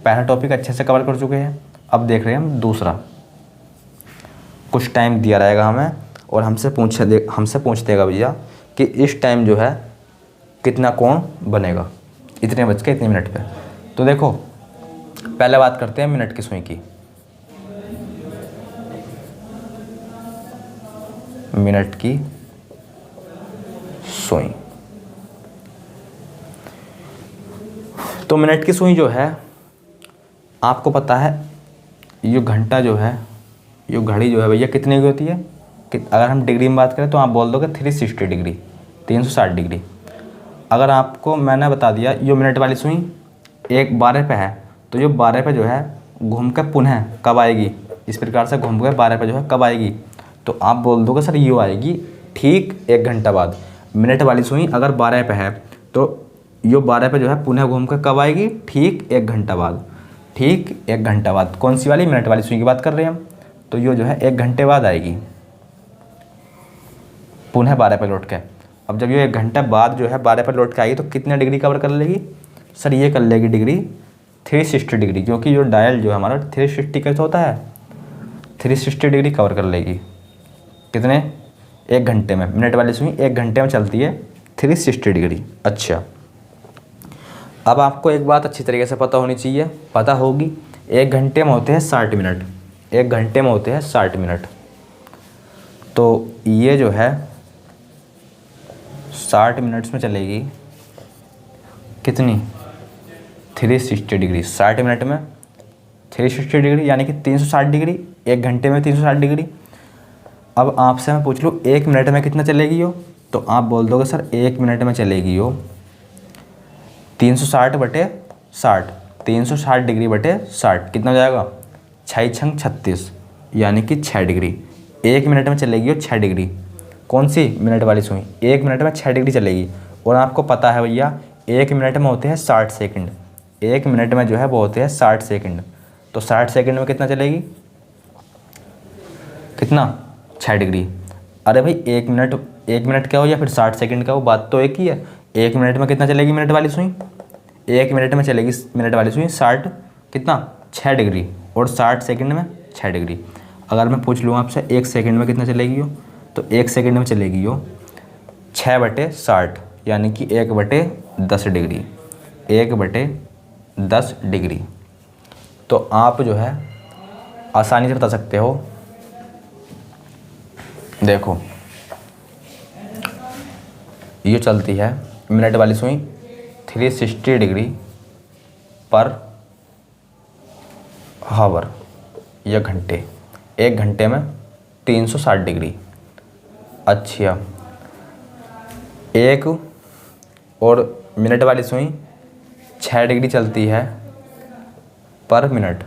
पहला टॉपिक अच्छे से कवर कर चुके हैं, अब देख रहे हैं हम दूसरा। कुछ टाइम दिया रहेगा हमें और हमसे पूछ देगा भैया कि इस टाइम जो है कितना कोण बनेगा, इतने बज के इतने मिनट पे। तो देखो पहले बात करते हैं मिनट की सुई की। मिनट की सुई, तो मिनट की सुई जो है आपको पता है, ये घंटा जो है, ये घड़ी जो है भैया कितने की होती है कि अगर हम डिग्री में बात करें तो आप बोल दोगे 360 डिग्री, 360 डिग्री। अगर आपको मैंने बता दिया ये मिनट वाली सुई एक 12 पे है, तो ये 12 पे जो है घूम के पुनः कब आएगी, इस प्रकार से घूम के 12 पे जो है कब आएगी, तो आप बोल दोगे सर ये आएगी ठीक 1 घंटा बाद। मिनट वाली सुई अगर 12 पे है तो ये 12 पे जो है पुनः घूम के कब आएगी, ठीक 1 घंटा बाद। ठीक 1 घंटा बाद कौन सी वाली, मिनट वाली सुई की बात कर रहे हैं हम। तो ये जो है 1 घंटे बाद आएगी पुनः 12 पे लौट के। अब जब ये 1 घंटे बाद जो है 12 पे लौट के आएगी तो कितने डिग्री कवर कर लेगी सर, ये कर लेगी डिग्री 360 डिग्री, क्योंकि जो डायल जो है हमारा 360 कैसे होता है, 360 डिग्री कवर कर लेगी। कितने, 1 घंटे में। मिनट वाली सुई 1 घंटे में चलती है 360 डिग्री। अच्छा, अब आपको एक बात अच्छी तरीके से पता होनी चाहिए, पता होगी, 1 घंटे में होते हैं 60 मिनट, 1 घंटे में होते हैं 60 मिनट। तो ये जो है 60 मिनट्स में चलेगी कितनी, 360 डिग्री। 60 मिनट में 360 डिग्री यानी कि 360 डिग्री, 1 घंटे में 360 डिग्री। अब आपसे मैं पूछ लूँ 1 मिनट में कितना चलेगी हो, तो आप बोल दोगे सर 1 मिनट में चलेगी हो 360 बटे 60, 360 डिग्री बटे 60 कितना हो जाएगा, 6 छंग 36 यानी कि 6 डिग्री। 1 मिनट में चलेगी हो 6 डिग्री। कौन सी, मिनट वाली सुई 1 मिनट में 6 डिग्री चलेगी। और आपको पता है भैया 1 मिनट में होते हैं 60 सेकंड, 1 मिनट में जो है वो होते हैं 60 सेकंड। तो 60 सेकंड में कितना चलेगी, कितना, 6 डिग्री। अरे भाई 1 मिनट क्या हो या फिर 60 सेकंड का हो, बात तो एक ही है। 1 मिनट में कितना चलेगी मिनट वाली सुई, 1 मिनट में चलेगी मिनट वाली सुई 60 कितना, 6 डिग्री, और 60 सेकंड में 6 डिग्री। अगर मैं पूछ लूँ आपसे 1 सेकंड में कितना चलेगी हो, तो 1 सेकंड में चलेगी हो 6 बटे 60 यानी कि 1 बटे 10 डिग्री, 1 बटे 10 डिग्री। तो आप जो है आसानी से बता सकते हो। देखो ये चलती है मिनट वाली सुई 360 डिग्री पर हावर या घंटे, 1 घंटे में 360 डिग्री। अच्छा, 1 और मिनट वाली सुई 6 डिग्री चलती है पर मिनट,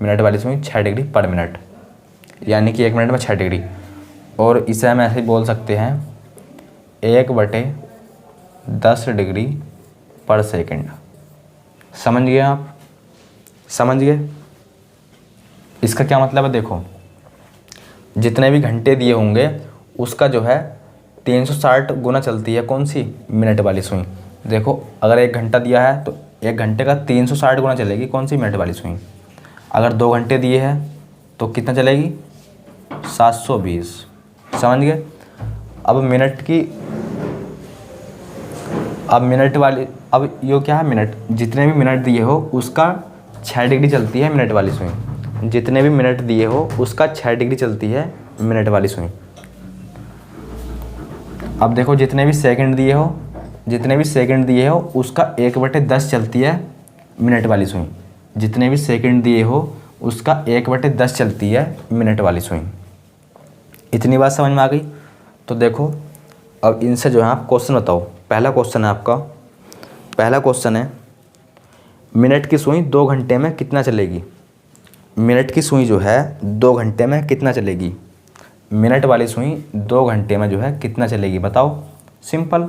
मिनट वाली सुई 6 डिग्री पर मिनट यानी कि 1 मिनट में 6 डिग्री। और इसे हम ऐसे ही बोल सकते हैं 1/10 डिग्री पर सेकंड। समझ गए आप? समझ गए? इसका क्या मतलब है? देखो, जितने भी घंटे दिए होंगे उसका जो है 360 गुना चलती है कौन सी? मिनट वाली सुई। देखो, अगर 1 घंटा दिया है तो 1 घंटे का 360 गुना चलेगी कौन सी? मिनट वाली सुई। अगर 2 घंटे दिए हैं तो कितना चलेगी? 720। समझ गए? अब यो क्या है? मिनट। जितने भी मिनट दिए हो उसका 6 डिग्री चलती है मिनट वाली सुई। जितने भी मिनट दिए हो उसका 6 डिग्री चलती है मिनट वाली सुई। अब देखो, जितने भी सेकंड दिए हो उसका 1/10 चलती है मिनट वाली सुई। जितने भी सेकंड दिए हो उसका 1/10 चलती है मिनट वाली सुई। इतनी बात समझ में आ गई? तो देखो, अब इनसे जो है आप क्वेश्चन बताओ। पहला क्वेश्चन है आपका, पहला क्वेश्चन है मिनट की सुई 2 घंटे में कितना चलेगी? मिनट की सुई जो है 2 घंटे में कितना चलेगी? मिनट वाली सुई 2 घंटे में जो है कितना चलेगी बताओ? सिंपल,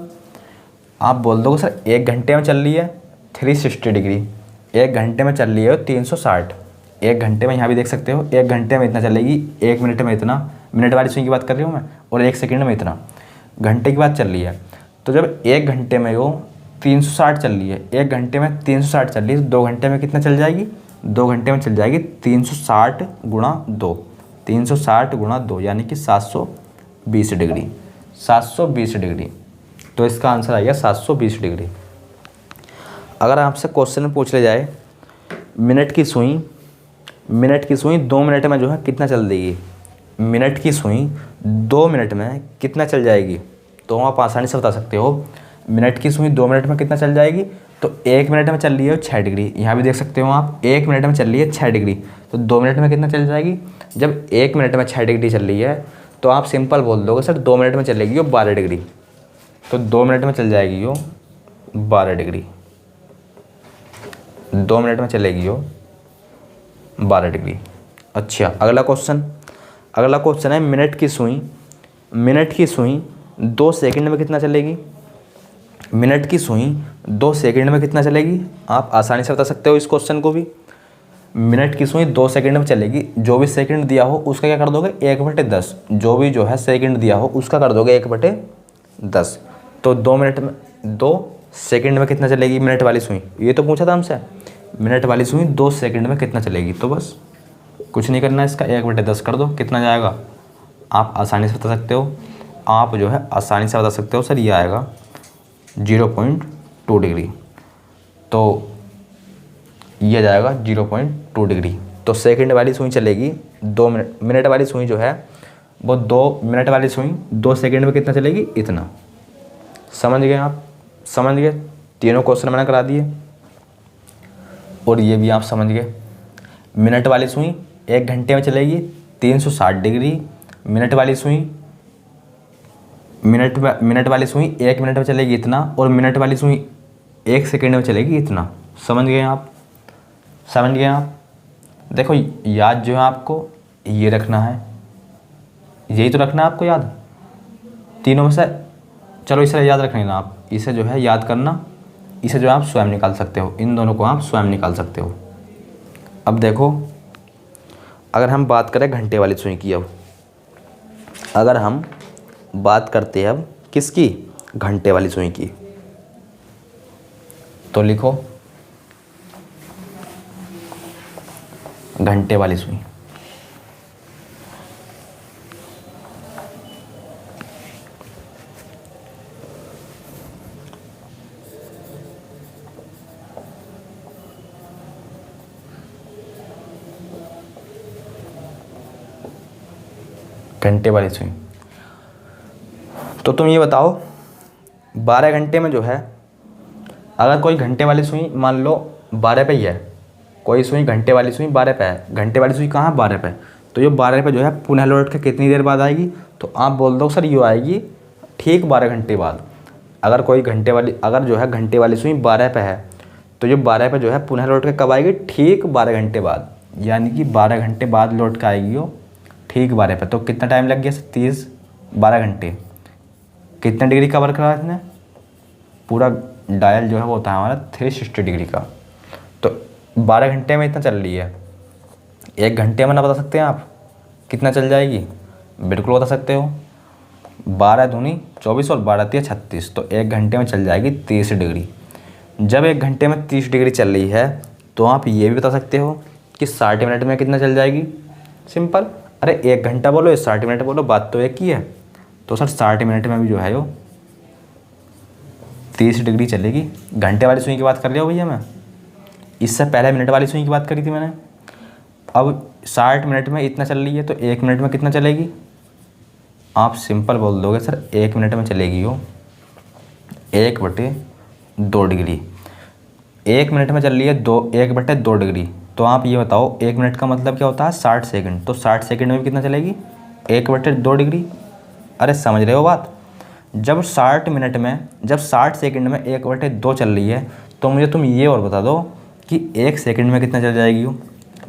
आप बोल दोगे सर 1 घंटे में चल रही है 360 डिग्री, 1 घंटे में चल रही है 360। 1 घंटे में यहाँ भी देख सकते हो, 1 घंटे में इतना चलेगी, 1 मिनट में इतना। मिनट वाली सुई की बात कर रही हूँ मैं, और 1 सेकंड में इतना। घंटे की बात चल रही है, तो जब 1 घंटे में वो 360 चल रही है, 1 घंटे में 360 चल रही है, तो 2 घंटे में कितना चल जाएगी? 2 घंटे में चल जाएगी 360 गुणा 2। 360 गुणा 2 यानी कि 720 डिग्री। 720 डिग्री, तो इसका आंसर आएगा 720 डिग्री। अगर आपसे क्वेश्चन में पूछ ले जाए मिनट की सुई 2 मिनट में जो है कितना चल देगी? मिनट की सुई 2 मिनट में कितना चल जाएगी? तो आप आसानी से बता सकते हो मिनट की सुई 2 मिनट में कितना चल जाएगी। तो 1 मिनट में चल रही है 6 डिग्री, यहाँ भी देख सकते हो आप, 1 मिनट में चल रही है 6 डिग्री, तो 2 मिनट में कितना चल जाएगी? जब 1 मिनट में 6 डिग्री चल रही है तो आप सिंपल बोल दोगे सर 2 मिनट में चलेगी वो 12 डिग्री। तो 2 मिनट में चल जाएगी वो 12 डिग्री। 2 मिनट में चलेगी वो 12 डिग्री। अच्छा, अगला क्वेश्चन है मिनट की सुई 2 सेकंड में कितना चलेगी? मिनट की सुई 2 सेकंड में कितना चलेगी? आप आसानी से बता सकते हो इस क्वेश्चन को भी। मिनट की सुई 2 सेकंड में चलेगी, जो भी सेकंड दिया हो उसका क्या कर दोगे? 1/10। जो भी जो है सेकंड दिया हो उसका कर दोगे 1/10। तो 2 सेकंड में कितना चलेगी मिनट वाली सुई? ये तो पूछा था हमसे, मिनट वाली सुई 2 सेकंड में कितना चलेगी? तो बस कुछ नहीं करना, इसका 1/10 कर दो, कितना जाएगा? आप आसानी से बता सकते हो, आप जो है आसानी से बता सकते हो सर ये आएगा 0.2 डिग्री। तो ये जाएगा 0.2 डिग्री। तो सेकंड वाली सुई चलेगी 2 मिनट, मिनट वाली सुई जो है वो 2 मिनट वाली सुई 2 सेकंड में कितना चलेगी? इतना। समझ गए आप? समझ गए? तीनों क्वेश्चन मैंने करा दिए और ये भी आप समझ गए। मिनट वाली सुई 1 घंटे में चलेगी 360 डिग्री, मिनट वाली सुई 1 मिनट में चलेगी इतना, और मिनट वाली सुई 1 सेकंड में चलेगी इतना। समझ गए आप? समझ गए आप? देखो, याद जो है आपको ये रखना है, यही तो रखना है आपको याद तीनों में से। चलो इसे याद रख लेना आप, इसे जो है याद करना, इसे जो है आप स्वयं निकाल सकते हो, इन दोनों को आप स्वयं निकाल सकते हो। अब देखो, अगर हम बात करें घंटे वाली सुई की, अब अगर हम बात करते हैं अब किसकी? घंटे वाली सुई की, तो लिखो घंटे वाली सुई। घंटे वाली सुई, तो तुम ये बताओ 12 घंटे में जो है, अगर कोई घंटे वाली सुई मान लो 12 पे ही है, कोई सुई घंटे वाली सुई 12 पे है, घंटे वाली सुई कहाँ? 12 पे। तो ये 12 पे जो है पुनः लौट के कितनी देर बाद आएगी? तो आप बोल दो सर ये आएगी ठीक 12 घंटे बाद। अगर कोई अगर जो है घंटे वाली सुई 12 पे है, तो ये 12 पे जो है पुनः लौट के कब आएगी? ठीक 12 घंटे बाद, यानी कि 12 घंटे बाद लौट के आएगी वो ठीक 12 पे। तो कितना टाइम लग गया? 12 घंटे कितने डिग्री कवर करा इसने, पूरा डायल जो है वो होता है हमारा 360 डिग्री का। तो 12 घंटे में इतना चल रही है, 1 घंटे में ना बता सकते हैं आप कितना चल जाएगी, बिल्कुल बता सकते हो। 12 दूनी 24 और 12 तिया 36, तो 1 घंटे में चल जाएगी 30 डिग्री। जब 1 घंटे में 30 डिग्री चल रही है तो आप ये भी बता सकते हो कि 60 मिनट में कितना चल जाएगी। सिंपल, अरे 1 घंटा बोलो या 60 मिनट बोलो, बात तो एक ही है। तो सर 60 मिनट में भी जो है वो 30 डिग्री चलेगी। घंटे वाली सुई की बात कर लिया भैया मैं, इससे पहले मिनट वाली सुई की बात करी थी मैंने। अब 60 मिनट में इतना चल रही है तो 1 मिनट में कितना चलेगी, आप सिंपल बोल दोगे सर 1 मिनट में चलेगी वो 1/2 डिग्री। 1 मिनट में चल रही है 1/2 डिग्री, तो आप ये बताओ 1 मिनट का मतलब क्या होता है 60 सेकंड, तो 60 सेकंड में भी कितना चलेगी 1/2 डिग्री। अरे समझ रहे हो बात। जब 60 मिनट में, जब 60 सेकंड में 1/2 चल रही है, तो मुझे तुम ये और बता दो कि 1 सेकंड में कितना चल जाएगी वो,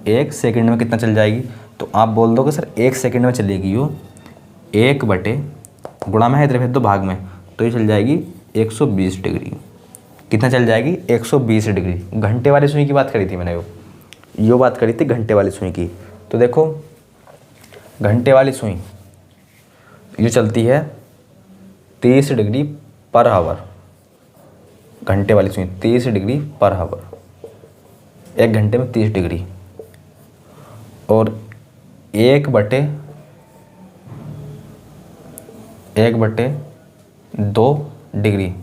1 सेकंड में कितना चल जाएगी। तो आप बोल दोगे सर 1 सेकंड में चलेगी वो 1 गुणा में है इधर भेज दो भाग में, तो ये चल जाएगी 120 डिग्री। कितना चल जाएगी 120 डिग्री। घंटे वाली सुई की बात करी थी मैंने, यो बात करी थी घंटे वाली सुई की। तो देखो घंटे वाली सुई ये चलती है 30 डिग्री पर आवर। घंटे वाली सुई 30 डिग्री पर आवर, 1 घंटे में 30 डिग्री। और 1/2 डिग्री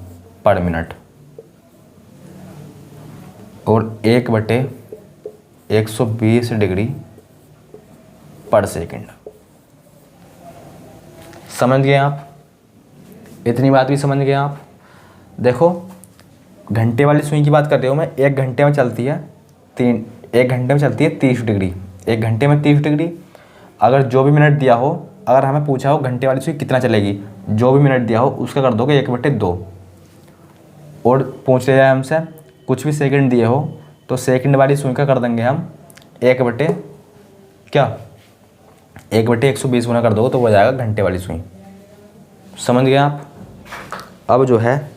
पर मिनट और 1/120 डिग्री पर सेकंड। समझ गए आप, इतनी बात भी समझ गए आप। देखो घंटे वाली सुई की बात कर रहे हो मैं, 1 घंटे में चलती है 1 घंटे में चलती है 30 डिग्री। 1 घंटे में 30 डिग्री, अगर जो भी मिनट दिया हो, अगर हमें पूछा हो घंटे वाली सुई कितना चलेगी, जो भी मिनट दिया हो उसका कर दोगे 1/2। और पूछ लिया हमसे कुछ भी सेकंड दिए हो तो सेकंड वाली सुई का कर देंगे हम 1/120 गुना कर दोगे तो वो जाएगा घंटे वाली सुई। समझ गए आप। अब जो है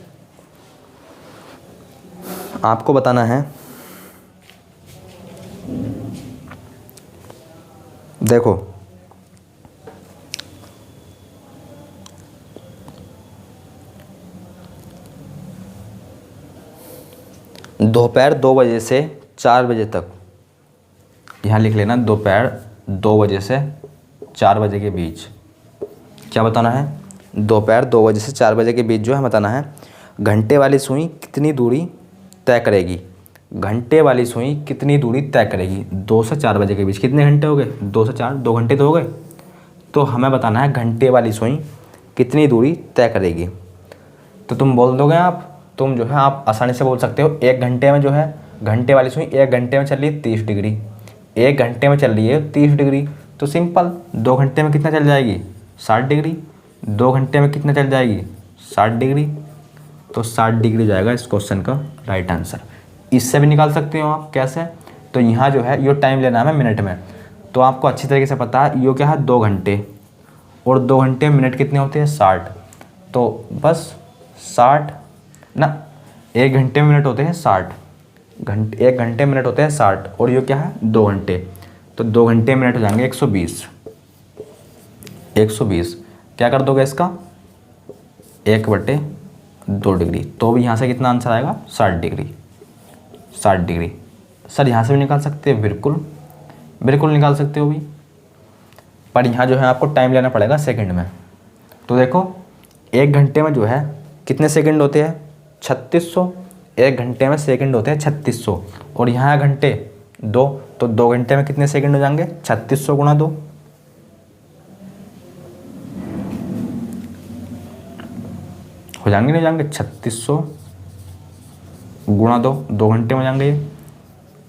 आपको बताना है, देखो दोपहर 2 बजे से 4 बजे तक, यहाँ लिख लेना दोपहर 2 बजे से 4 बजे के बीच। क्या बताना है, दोपहर 2 बजे से 4 बजे के बीच जो है बताना है घंटे वाली सुई कितनी दूरी तय करेगी। घंटे वाली सुई कितनी दूरी तय करेगी 2 से 4 बजे के बीच। कितने घंटे हो गए, 2 से 4, 2 घंटे तो हो गए। तो हमें बताना है घंटे वाली सुई कितनी दूरी तय करेगी। तो तुम बोल दोगे तुम जो है आप आसानी से बोल सकते हो 1 घंटे में जो है घंटे वाली सुई 1 घंटे में चल रही है 30 डिग्री, 1 घंटे में चल रही है 30 डिग्री। तो सिंपल 2 घंटे में कितना चल जाएगी 60 डिग्री, 2 घंटे में कितना चल जाएगी 60 डिग्री। तो 60 डिग्री जाएगा इस क्वेश्चन का राइट आंसर। इससे भी निकाल सकते हो आप। कैसे, तो यहाँ जो है ये टाइम लेना है मिनट में, तो आपको अच्छी तरीके से पता है ये क्या है 2 घंटे, और 2 घंटे में मिनट कितने होते हैं 60। तो बस 60 ना, 1 घंटे में मिनट होते हैं 60 घंटे, 1 घंटे मिनट होते हैं 60, और ये क्या है 2 घंटे। तो 2 घंटे मिनट हो जाएंगे 120। 120 क्या कर दोगे इसका 1/2 डिग्री, तो भी यहाँ से कितना आंसर आएगा 60 डिग्री। 60 डिग्री सर यहाँ से भी निकाल सकते हो, बिल्कुल निकाल सकते हो भी, पर यहाँ जो है आपको टाइम लेना पड़ेगा सेकंड में। तो देखो 1 घंटे में जो है कितने सेकंड होते हैं 3600, 1 घंटे में सेकंड होते हैं 3600, और यहाँ घंटे 2, तो 2 घंटे में कितने सेकंड हो जाएंगे 3600 गुणा 2। हो जाएंगे नहीं जाएंगे 3600 गुणा 2, 2 घंटे में जाएंगे ये।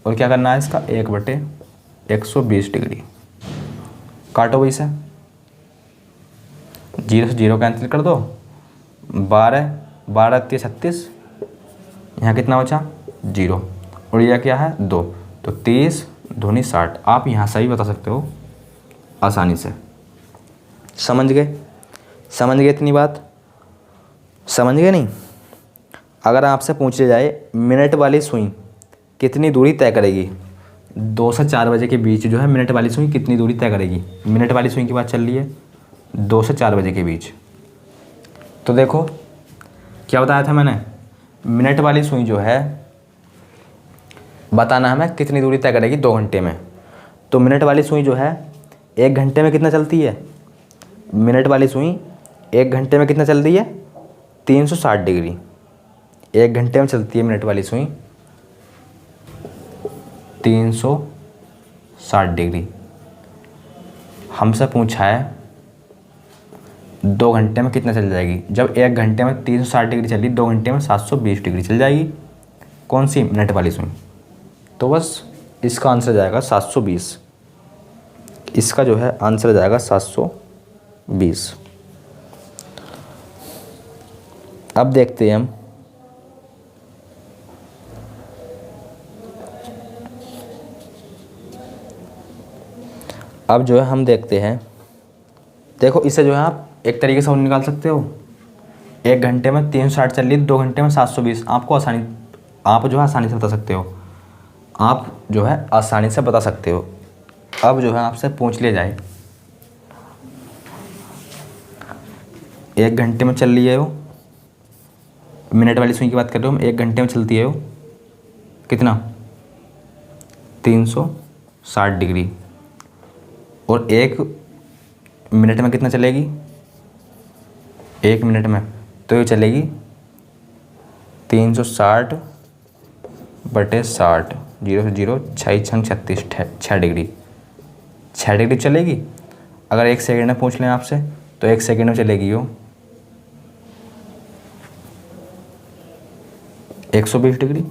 और क्या करना है इसका 1/120 डिग्री। काटो वही से, 0 से 0 कैंसिल कर दो, 12 36, यहाँ कितना बचा 0, और यह क्या है 2, तो 30 दूनी 60। आप यहाँ से ही बता सकते हो आसानी से। समझ गए। समझ गए इतनी बात? समझ गए नहीं? अगर आपसे पूछ लिया जाए मिनट वाली सुई कितनी दूरी तय करेगी, 2 से 4 बजे के बीच जो है मिनट वाली सुई कितनी दूरी तय करेगी, मिनट वाली सुई की बात चल रही है, 2 से 4 बजे के बीच। तो देखो क्या बताया था मैंने, मिनट वाली सुई जो है बताना हमें कितनी दूरी तय करेगी 2 घंटे में। तो मिनट वाली सुई जो है 1 घंटे में कितना चलती है, मिनट वाली सुई 1 घंटे में कितना चलती है, 360 डिग्री। 1 घंटे में चलती है मिनट वाली सुई 360 डिग्री। हमसे पूछा है 2 घंटे में कितना चल जाएगी। जब 1 घंटे में 360 डिग्री चली, 2 घंटे में 720 डिग्री चल जाएगी। कौन सी? मिनट वाली सुई। तो बस इसका आंसर जाएगा 720। इसका जो है आंसर जाएगा 720। अब देखते हैं हम अब जो है हम देखते हैं, देखो इसे जो है आप एक तरीके से और निकाल सकते हो। 1 घंटे में 360 चल रही, 2 घंटे में 720। आप जो है आसानी से बता सकते हो, आप जो है आसानी से बता सकते हो। अब जो है आपसे पूछ लिया जाए 1 घंटे में चल रही है वो, मिनट वाली सुई की बात कर रहे हो हम, 1 घंटे में चलती है वो कितना, 360 डिग्री, और 1 मिनट में कितना चलेगी, 1 मिनट में तो ये चलेगी 360 बटे 60, 0 से 0, 6 छंग 36, 6 डिग्री, 6 डिग्री चलेगी। अगर 1 सेकेंड में पूछ लें आपसे तो 1 सेकेंड में चलेगी वो 120 डिग्री।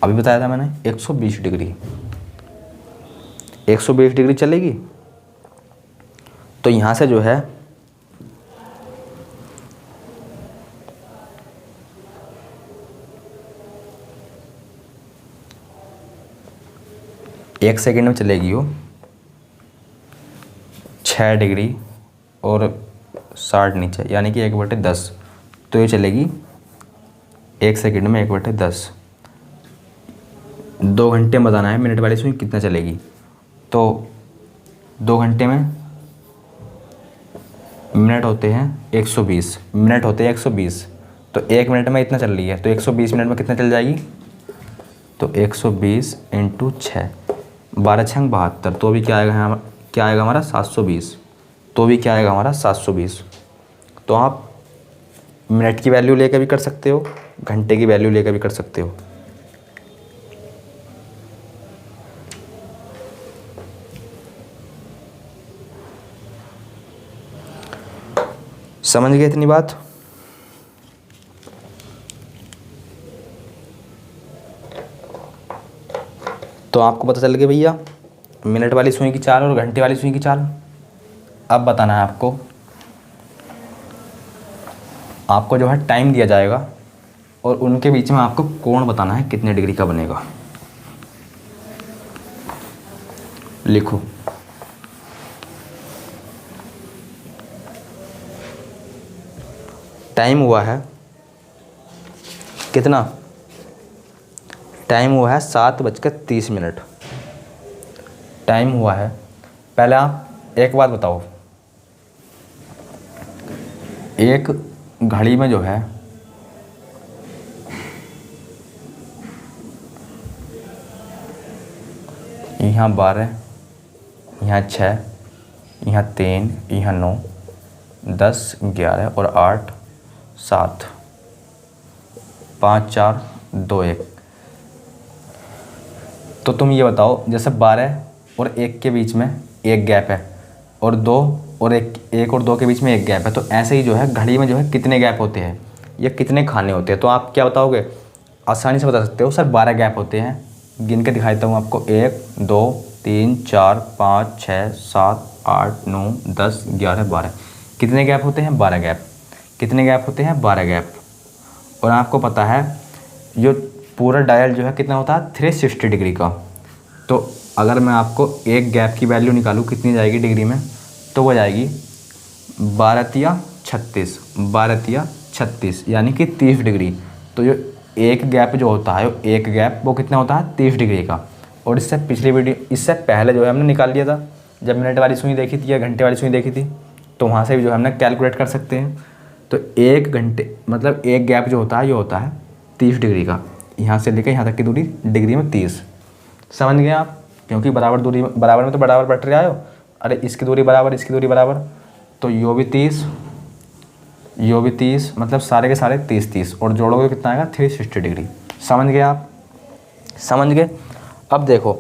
अभी बताया था मैंने 120 डिग्री, 120 डिग्री चलेगी। तो यहाँ से जो है एक सेकेंड में चलेगी वो 6 डिग्री और 60 नीचे, यानी कि 1/10। तो ये चलेगी 1 सेकेंड में 1/10। 2 घंटे में बताना है मिनट वाली सुई कितना चलेगी। तो 2 घंटे में मिनट होते हैं 120, मिनट होते हैं 120। तो 1 मिनट में इतना चल रही है, तो 120 मिनट में कितना चल जाएगी, तो 120 × 6, 12 छंग 72। तो भी क्या आएगा हमारा 720। तो भी क्या आएगा हमारा 720। तो आप मिनट की वैल्यू लेकर भी कर सकते हो, घंटे की वैल्यू लेकर भी कर सकते हो। समझ गए इतनी बात? तो आपको पता चल गया भैया मिनट वाली सुई की चाल और घंटे वाली सुई की चाल। अब बताना है आपको जो है टाइम दिया जाएगा और उनके बीच में आपको कोण बताना है कितने डिग्री का बनेगा। लिखो, टाइम हुआ है कितना, टाइम हुआ है 7:30। टाइम हुआ है। पहले आप एक बात बताओ, एक घड़ी में जो है यहाँ 12, यहाँ 6, यहाँ 3, यहाँ 9, 10, 11 और 8, 7, 5, 4, 2, 1। तो तुम ये बताओ, जैसे 12 और 1 के बीच में एक गैप है और 2 और 1 और 2 के बीच में एक गैप है, तो ऐसे ही जो है घड़ी में जो है कितने गैप होते हैं या कितने खाने होते हैं। तो आप क्या बताओगे, आसानी से बता सकते हो, सर 12 गैप होते हैं। गिन के दिखा देता हूँ आपको, 1, 2, 3, 4, 5, 6, 7, 8, 9, 10, 11, 12। कितने गैप होते हैं, 12 गैप। कितने गैप होते हैं, 12 गैप। और आपको पता है जो पूरा डायल जो है कितना होता है, 360 डिग्री का। तो अगर मैं आपको एक गैप की वैल्यू निकालूँ कितनी जाएगी डिग्री में, तो वो जाएगी 12 36, 12 36 यानी कि 30 डिग्री। तो जो एक गैप जो होता है, एक गैप वो कितना होता है 30 डिग्री का। और इससे पिछली वीडियो, इससे पहले जो है हमने निकाल लिया था, जब मिनट वाली सुई देखी थी या घंटे वाली सुई देखी थी, तो वहाँ से भी जो है हमने कैलकुलेट कर सकते हैं। तो एक घंटे मतलब एक गैप जो होता है ये होता है 30 डिग्री का। यहाँ से लेकर यहाँ तक की दूरी डिग्री में 30, समझ गए आप? क्योंकि बराबर दूरी, बराबर में तो बराबर बैठ रहे आयो। अरे इसकी दूरी बराबर, इसकी दूरी बराबर, तो यो भी 30, यो भी 30, मतलब सारे के सारे 30 और जोड़ोगे कितना आएगा 360 डिग्री। समझ गए आप? समझ गए? अब देखो,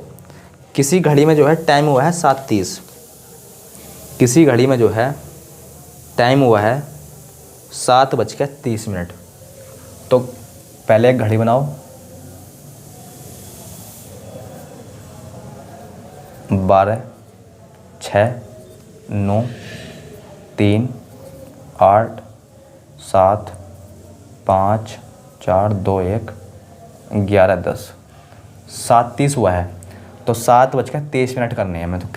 किसी घड़ी में जो है टाइम हुआ है 7:30, किसी घड़ी में जो है टाइम हुआ है 7:30। तो पहले एक घड़ी बनाओ, 12 6 9 3 8 7 5 4 2 1 11 10, 7:30 हुआ है। तो 7:23 करने हैं हमें। तो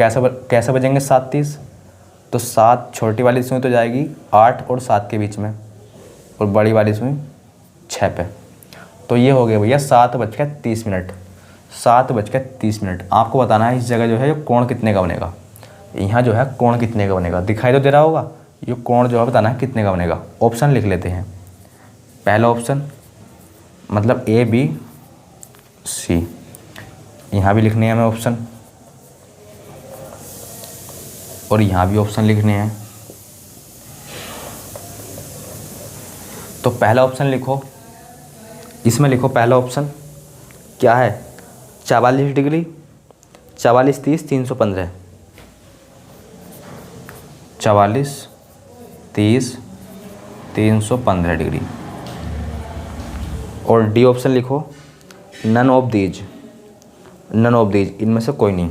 कैसे बजेंगे 7:30? तो 7 छोटी वाली सुई तो जाएगी 8 और 7 के बीच में, और बड़ी वाली सुई 6 पे। तो ये हो गया भैया 7:30। 7:30 आपको बताना है इस जगह जो है कोण कितने का बनेगा। यहाँ जो है कोण कितने का बनेगा दिखाई तो दे रहा होगा। ये कोण जो है बताना है कितने का बनेगा। ऑप्शन लिख लेते हैं। पहला ऑप्शन मतलब ABC, यहाँ भी लिखने हैं हमें ऑप्शन, और यहाँ भी ऑप्शन लिखने हैं। तो पहला ऑप्शन लिखो, इसमें लिखो पहला ऑप्शन क्या है, 44 डिग्री, 44 30 315, 44 30 315 डिग्री। और डी ऑप्शन लिखो, none of these, none of these, इनमें से कोई नहीं,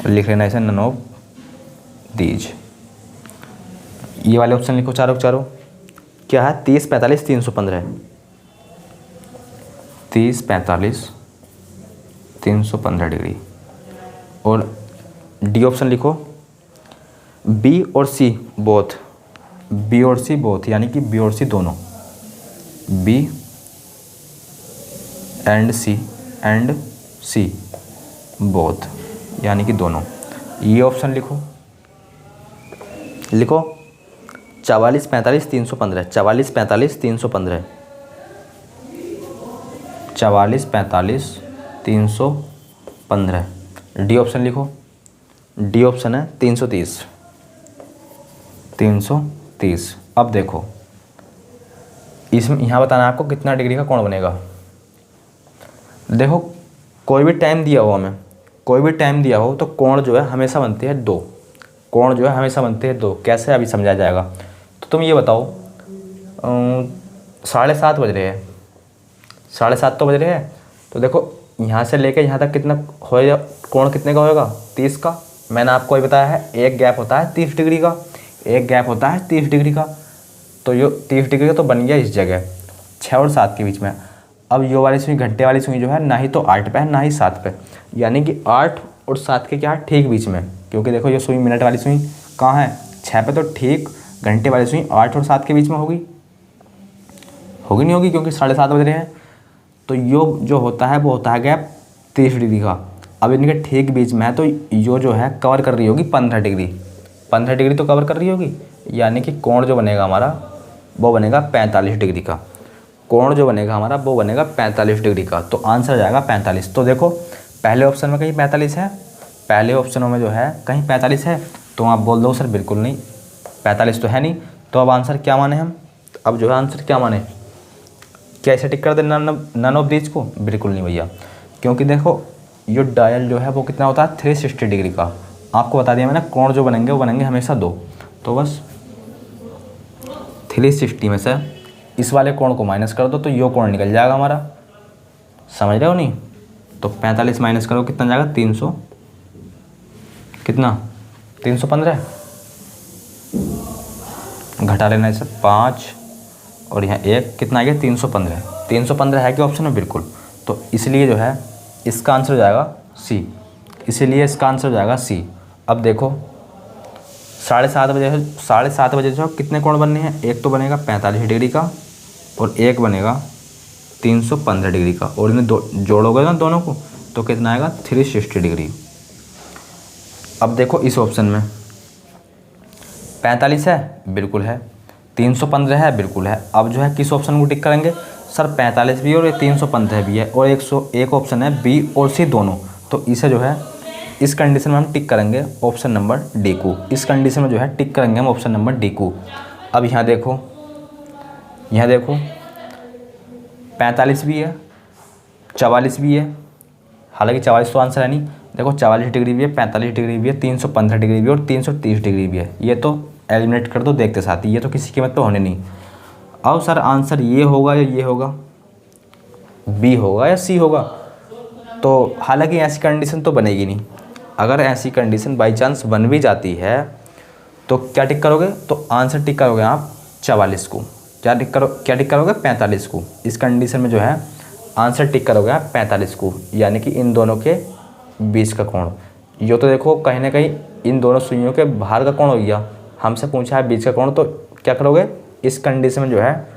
लिख लेना इसे नन ऑफ दीज। ये वाले ऑप्शन लिखो चारों के चारों। क्या है 30 45 315, 30 45 315 डिग्री। और डी ऑप्शन लिखो, बी और सी बोथ, बी और सी बोथ यानी कि बी और सी दोनों, बी एंड सी बोथ यानी कि दोनों। ये ऑप्शन लिखो, लिखो 44 45 315, 44 45 315, 44 45 315। डी ऑप्शन लिखो, डी ऑप्शन है 330, 330। अब देखो इसमें यहाँ बताना है आपको कितना डिग्री का कोण बनेगा। देखो कोई भी टाइम दिया हो हमें, कोई भी टाइम दिया हो तो कोण जो है हमेशा बनते हैं 2, कोण जो है हमेशा बनते हैं 2। कैसे अभी समझा जाएगा। तो तुम ये बताओ 7:30 बज रहे हैं, 7:30 तो बज रहे हैं। तो देखो यहाँ से लेकर यहाँ तक कितना होएगा, कोण कितने का होएगा 30 का। मैंने आपको ये बताया है एक गैप होता है 30 डिग्री का, एक गैप होता है 30 डिग्री का। तो ये 30 डिग्री का तो बन गया इस जगह 6 और 7 के बीच में। अब ये वाली सुई घंटे वाली सुई जो है ना ही तो 8 पे है ना ही 7 पे, यानी कि 8 और 7 के क्या ठीक बीच में। क्योंकि देखो ये सुई मिनट वाली सुई कहाँ है 6 पे, तो ठीक घंटे वाली सुई 8 और 7 के बीच में होगी, होगी नहीं होगी, क्योंकि 7:30 बज रहे हैं। तो यो जो होता है वो होता है गैप 30 डिग्री का। अब इनके ठीक बीच में है तो यो जो है कवर कर रही होगी 15 डिग्री, 15 डिग्री तो कवर कर रही होगी। यानी कि कोण जो बनेगा हमारा वो बनेगा 45 डिग्री का, कोण जो बनेगा हमारा वो बनेगा 45 डिग्री का। तो आंसर जाएगा 45। तो देखो पहले ऑप्शन में कहीं 45 है, पहले ऑप्शनों में जो है कहीं 45 है, तो आप बोल दो सर बिल्कुल नहीं 45 तो है नहीं। तो अब आंसर क्या माने हम, अब जो है आंसर क्या माने, क्या इसे टिक कर दे नन ऑफ दीज को? बिल्कुल नहीं भैया, क्योंकि देखो ये डायल जो है वो कितना होता है 360 डिग्री का। आपको बता दिया मैंने कोण जो बनेंगे वो बनेंगे हमेशा 2। तो बस 360 में से इस वाले कोण को माइनस कर दो तो यो कोण निकल जाएगा हमारा, समझ रहे हो नहीं? तो 45 माइनस करो कितना जाएगा 300, कितना 315, घटा लेना इसे 5 और यहाँ 1 कितना आ गया 315। 315 है कि ऑप्शन में? बिल्कुल। तो इसलिए जो है इसका आंसर हो जाएगा सी, इसीलिए इसका आंसर हो जाएगा सी। अब देखो साढ़े सात बजे जो कितने कोण बनने हैं, एक तो बनेगा 45 डिग्री का और एक बनेगा 315 डिग्री का, और इन्हें जोड़ोगे ना दोनों को तो कितना आएगा 360 डिग्री। अब देखो इस ऑप्शन में 45 है, बिल्कुल है, 315 है, बिल्कुल है। अब जो है किस ऑप्शन को टिक करेंगे, सर 45 भी और ये 315 भी है और 101 ऑप्शन है बी और सी दोनों, तो इसे जो है इस कंडीशन में हम टिक करेंगे ऑप्शन नंबर डी को। इस कंडीशन में जो है टिक करेंगे हम ऑप्शन नंबर डी को। अब यहाँ देखो 45 भी है, 44 भी है, हालांकि 44 तो आंसर है नहीं। देखो 44 डिग्री भी है, 45 डिग्री भी है, 315 डिग्री भी है और 330 डिग्री भी है। ये तो एलिमिनेट कर दो देखते साथ ही, ये तो किसी कीमत पे होने नहीं। अब सर आंसर ये होगा या ये होगा, बी होगा या सी होगा, तो हालांकि ऐसी कंडीशन तो बनेगी नहीं। अगर ऐसी कंडीशन बाई चांस बन भी जाती है तो क्या टिक करोगे, तो आंसर टिक करोगे आप 44 को। क्या टिक करोगे 45 को। इस कंडीशन में जो है आंसर टिक करोगे आप 45 को, यानी कि इन दोनों के बीच का कोण। यो तो देखो कहीं ना कहीं इन दोनों सुइयों के बाहर का कोण हो गया, हमसे पूछा है बीच का कोण, तो क्या करोगे इस कंडीशन में जो है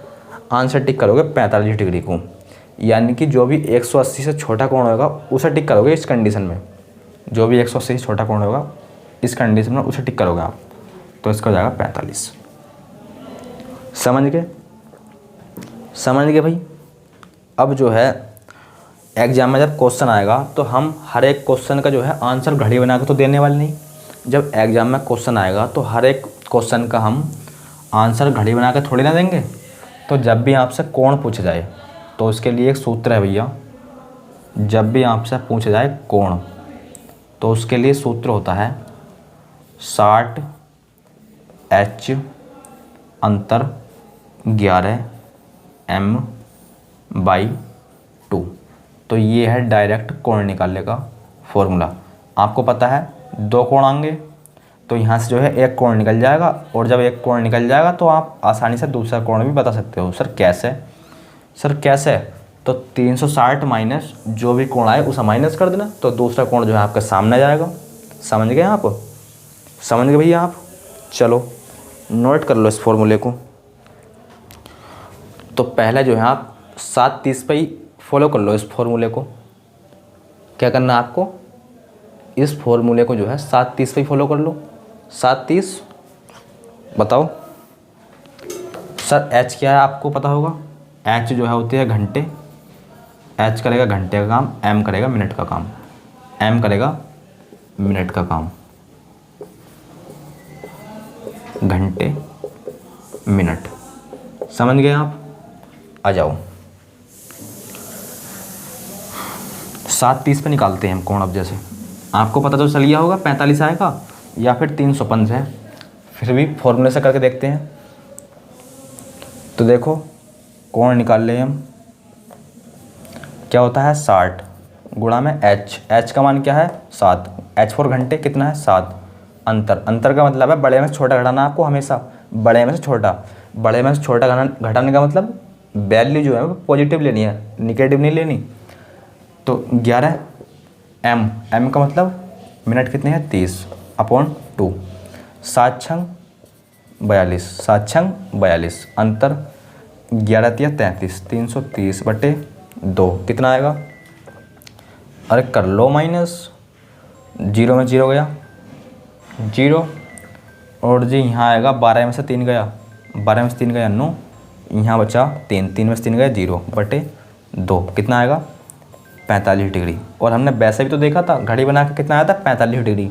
आंसर टिक करोगे 45 डिग्री को, यानी कि जो भी 180 से छोटा कोण होगा उसे टिक करोगे इस कंडीशन में। जो भी 180 से छोटा कोण होगा इस कंडीशन में उसे टिक करोगे आप, तो इसका हो जाएगा 45। समझ गए भाई। अब जो है एग्जाम में जब क्वेश्चन आएगा तो हम हर एक क्वेश्चन का जो है आंसर घड़ी बना के तो देने वाले नहीं। जब एग्जाम में क्वेश्चन आएगा तो हर एक क्वेश्चन का हम आंसर घड़ी बना के थोड़ी ना देंगे। तो जब भी आपसे कोण पूछा जाए तो उसके लिए एक सूत्र है भैया, जब भी आपसे पूछा जाए कोण तो उसके लिए सूत्र होता है 60 H अंतर 11 M/2। तो ये है डायरेक्ट कोण निकालने का फॉर्मूला। आपको पता है दो कोण आएंगे तो यहाँ से जो है एक कोण निकल जाएगा, और जब एक कोण निकल जाएगा तो आप आसानी से दूसरा कोण भी बता सकते हो। सर कैसे, तो 360 माइनस जो भी कोण आए उसे माइनस कर देना, तो दूसरा कोण जो है आपके सामने जाएगा। समझ गए भैया आप। चलो नोट कर लो इस फॉर्मूले को। तो पहले जो है आप 7:30 पे ही फॉलो कर लो इस फॉर्मूले को। क्या करना है आपको, इस फॉर्मूले को जो है 7:30 पे ही फॉलो कर लो। 7:30 बताओ सर एच क्या है, आपको पता होगा। एच जो है होती है घंटे, एच करेगा घंटे का काम, एम करेगा मिनट का काम, एम करेगा मिनट का काम, घंटे मिनट। समझ गए आप। आ जाओ 7:30 पे निकालते हैं हम कोण। अब जैसे आपको पता तो चल गया होगा 45 आएगा या फिर 315 है, फिर भी फॉर्मूले से करके देखते हैं। तो देखो कोण निकाल ले हम, क्या होता है 60 गुणा में एच का मान क्या है 7, एच फॉर घंटे कितना है 7, अंतर का मतलब है बड़े में से छोटा घटाना। आपको हमेशा बड़े में से छोटा घटाने का मतलब वैल्यू जो है वो पॉजिटिव लेनी है, निगेटिव नहीं लेनी। तो 11 एम का मतलब मिनट कितने हैं 30/2, 7×6 42, अंतर 11×3 = 330/2 कितना आएगा। अरे कर लो माइनस, 0 में 0 गया 0, और जी यहाँ आएगा 12 में से 3 गया 9, यहाँ बचा 3 में से 3 गया 0/2 कितना आएगा 45 डिग्री। और हमने वैसे भी तो देखा था घड़ी बना के कितना आया था 45 डिग्री।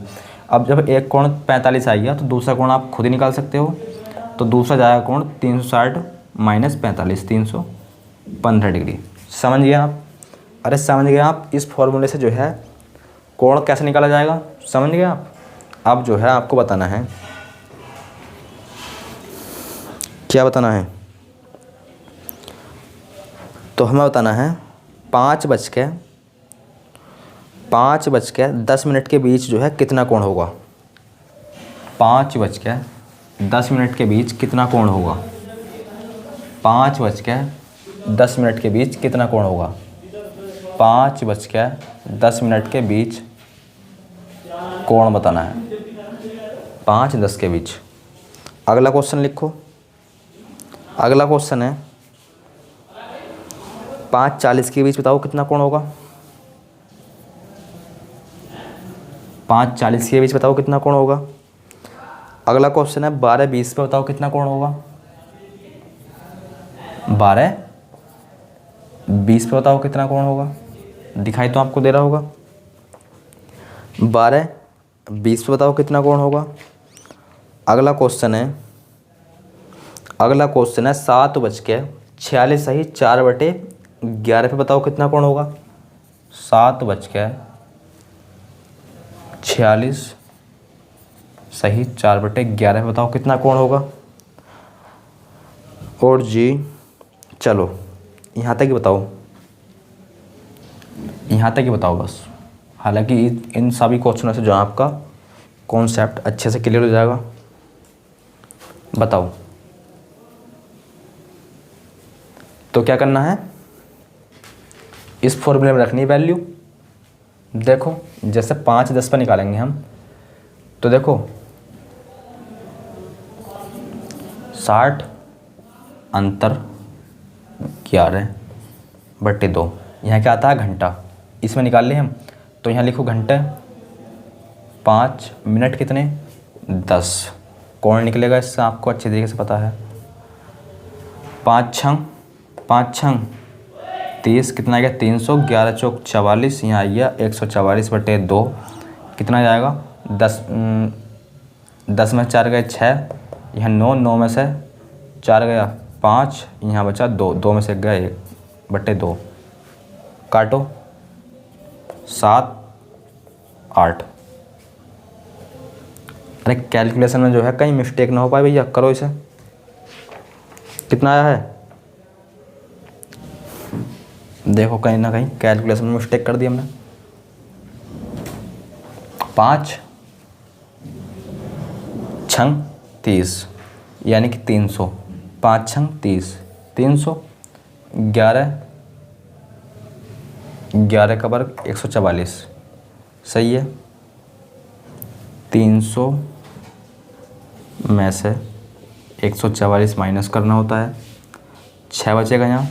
अब जब एक कोण 45 आ गया तो दूसरा कोण आप खुद ही निकाल सकते हो। तो दूसरा जाएगा कोण 360 माइनस 45 315 डिग्री। समझ गए आप। अरे समझ गए आप, इस फॉर्मूले से जो है कोण कैसे निकाला जाएगा, समझ गए आप। अब जो है आपको बताना है, क्या बताना है, तो हमें बताना है 5:10 के बीच जो है कितना कोण होगा। 5:10 के बीच कितना कोण होगा। 5:10 के बीच कितना कोण होगा। 5:10 के बीच कोण बताना है। 5 10 के बीच। अगला क्वेश्चन लिखो। अगला क्वेश्चन है 5 40 के बीच बताओ कितना कोण होगा। 5 40 के बीच बताओ कितना कोण होगा। अगला क्वेश्चन है 12 20 पे बताओ कितना कोण होगा। 12 20 पे बताओ कितना कोण होगा। दिखाई तो आपको दे रहा होगा। 12 20 पे बताओ कितना कोण होगा। अगला क्वेश्चन है 7:46 सही 4/11 पे बताओ कितना कोण होगा। 7:46 सही 4/11 पे बताओ कितना कोण होगा। और जी चलो यहाँ तक ही बताओ, यहाँ तक ही बताओ बस। हालांकि इन सभी क्वेश्चनों से जो आपका कॉन्सेप्ट अच्छे से क्लियर हो जाएगा। बताओ तो क्या करना है, इस फॉर्मूले में रखनी वैल्यू। देखो जैसे 5 10 पर निकालेंगे हम, तो देखो 60 अंतर 11/2, यहाँ क्या आता है घंटा, इसमें निकाल लें हम। तो यहाँ लिखो घंटे, 5 मिनट कितने 10, कौन निकलेगा इससे आपको अच्छे तरीके से पता है। 5 छंग 30 कितना आ गया 300, 11 चौक 44, यहाँ आ गया 144/2 कितना जाएगा 10 में 4 गए 6, यहाँ 9 में से 4 गया 5, यहाँ बचा 2 में से गया 1/2, काटो 7 8। अरे कैलकुलेशन में जो है कहीं मिस्टेक ना हो पाए भैया, करो इसे। कितना आया है देखो, कहीं ना कहीं कैलकुलेशन में मिस्टेक कर दी हमने। 5 छंग 30 यानी कि 300, 5 छंग 30 300, 11 का वर्ग 144 सही है। 300 में से 144 माइनस करना होता है, 6 बचेगा यहाँ,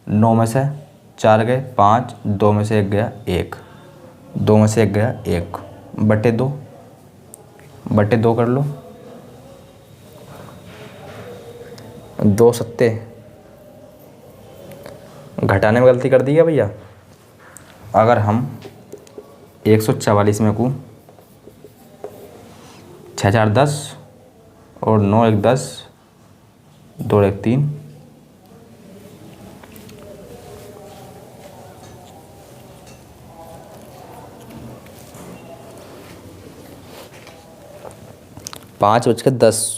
9 में से 4 गए 5, 2 में से 1 गया 1, 2 में से 1 गया 1/2 कर लो। 2 सत्ते घटाने में गलती कर दी है भैया। अगर हम 144 में को 6 4 10 और 9 1 10, 2 1 3, 5:10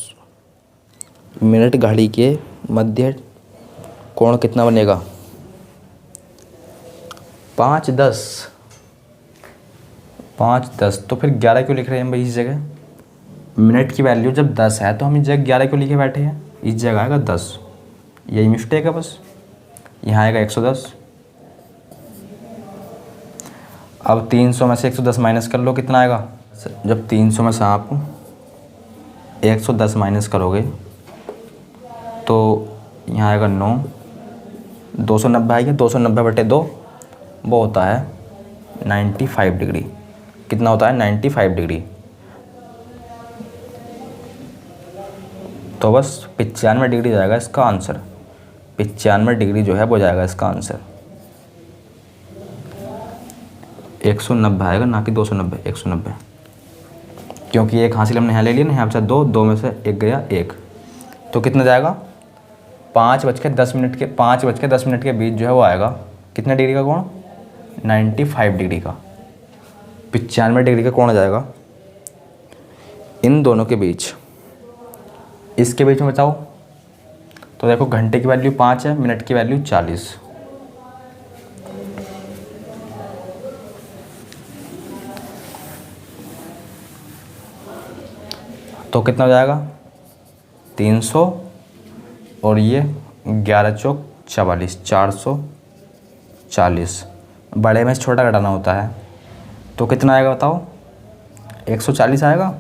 घड़ी के मध्य कोण कितना बनेगा। 5 10 तो फिर 11 क्यों लिख रहे हैं हम भाई इस जगह। मिनट की वैल्यू जब 10 है तो हम इस जगह 11 क्यों लिखे बैठे हैं, इस जगह आएगा 10, यही मिस्टेक है बस। यहाँ आएगा 110। अब 300 में से 110 माइनस कर लो, कितना आएगा। जब 300 में से आप 110 माइनस करोगे तो यहाँ आएगा 9, 290 आएगा, 290/2 वो होता है 95 डिग्री। कितना होता है 95 डिग्री। तो बस 95 डिग्री जाएगा इसका आंसर। 95 डिग्री जो है वो जाएगा इसका आंसर। 190 आएगा ना कि 290, 190, क्योंकि एक हासिल हमने यहाँ ले लिया ना, यहाँ बचा 2 में से 1 गया 1, तो कितना जाएगा 5:10 के बीच जो है वो आएगा कितने डिग्री का कोण, 95 डिग्री का। 95 डिग्री का कोण आ जाएगा इन दोनों के बीच। इसके बीच में बताओ तो देखो घंटे की वैल्यू 5 है, मिनट की वैल्यू 40। तो कितना हो जाएगा 300 और ये 11 चौक 44, 440। बड़े में से छोटा घटाना होता है, तो कितना आएगा बताओ 140 आएगा।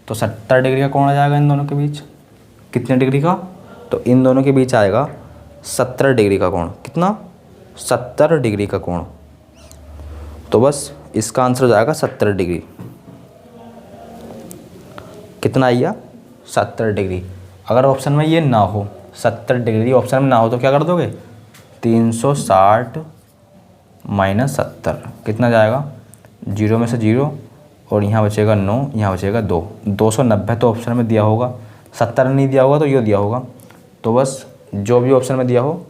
तो 70 डिग्री का कोण आ जाएगा इन दोनों के बीच। कितने डिग्री का? तो इन दोनों के बीच आएगा 70 डिग्री का कोण। कितना? 70 डिग्री का कोण। तो बस इसका आंसर हो जाएगा 70 डिग्री। कितना आइया? 70 डिग्री। अगर ऑप्शन में ये ना हो, 70 डिग्री ऑप्शन में ना हो, तो क्या कर दोगे? 360 माइनस 70 कितना जाएगा? 0 में से 0 और यहाँ बचेगा 9, यहाँ बचेगा 2। 290 तो ऑप्शन में दिया होगा, 70 नहीं दिया होगा तो ये दिया होगा। तो बस जो भी ऑप्शन में दिया हो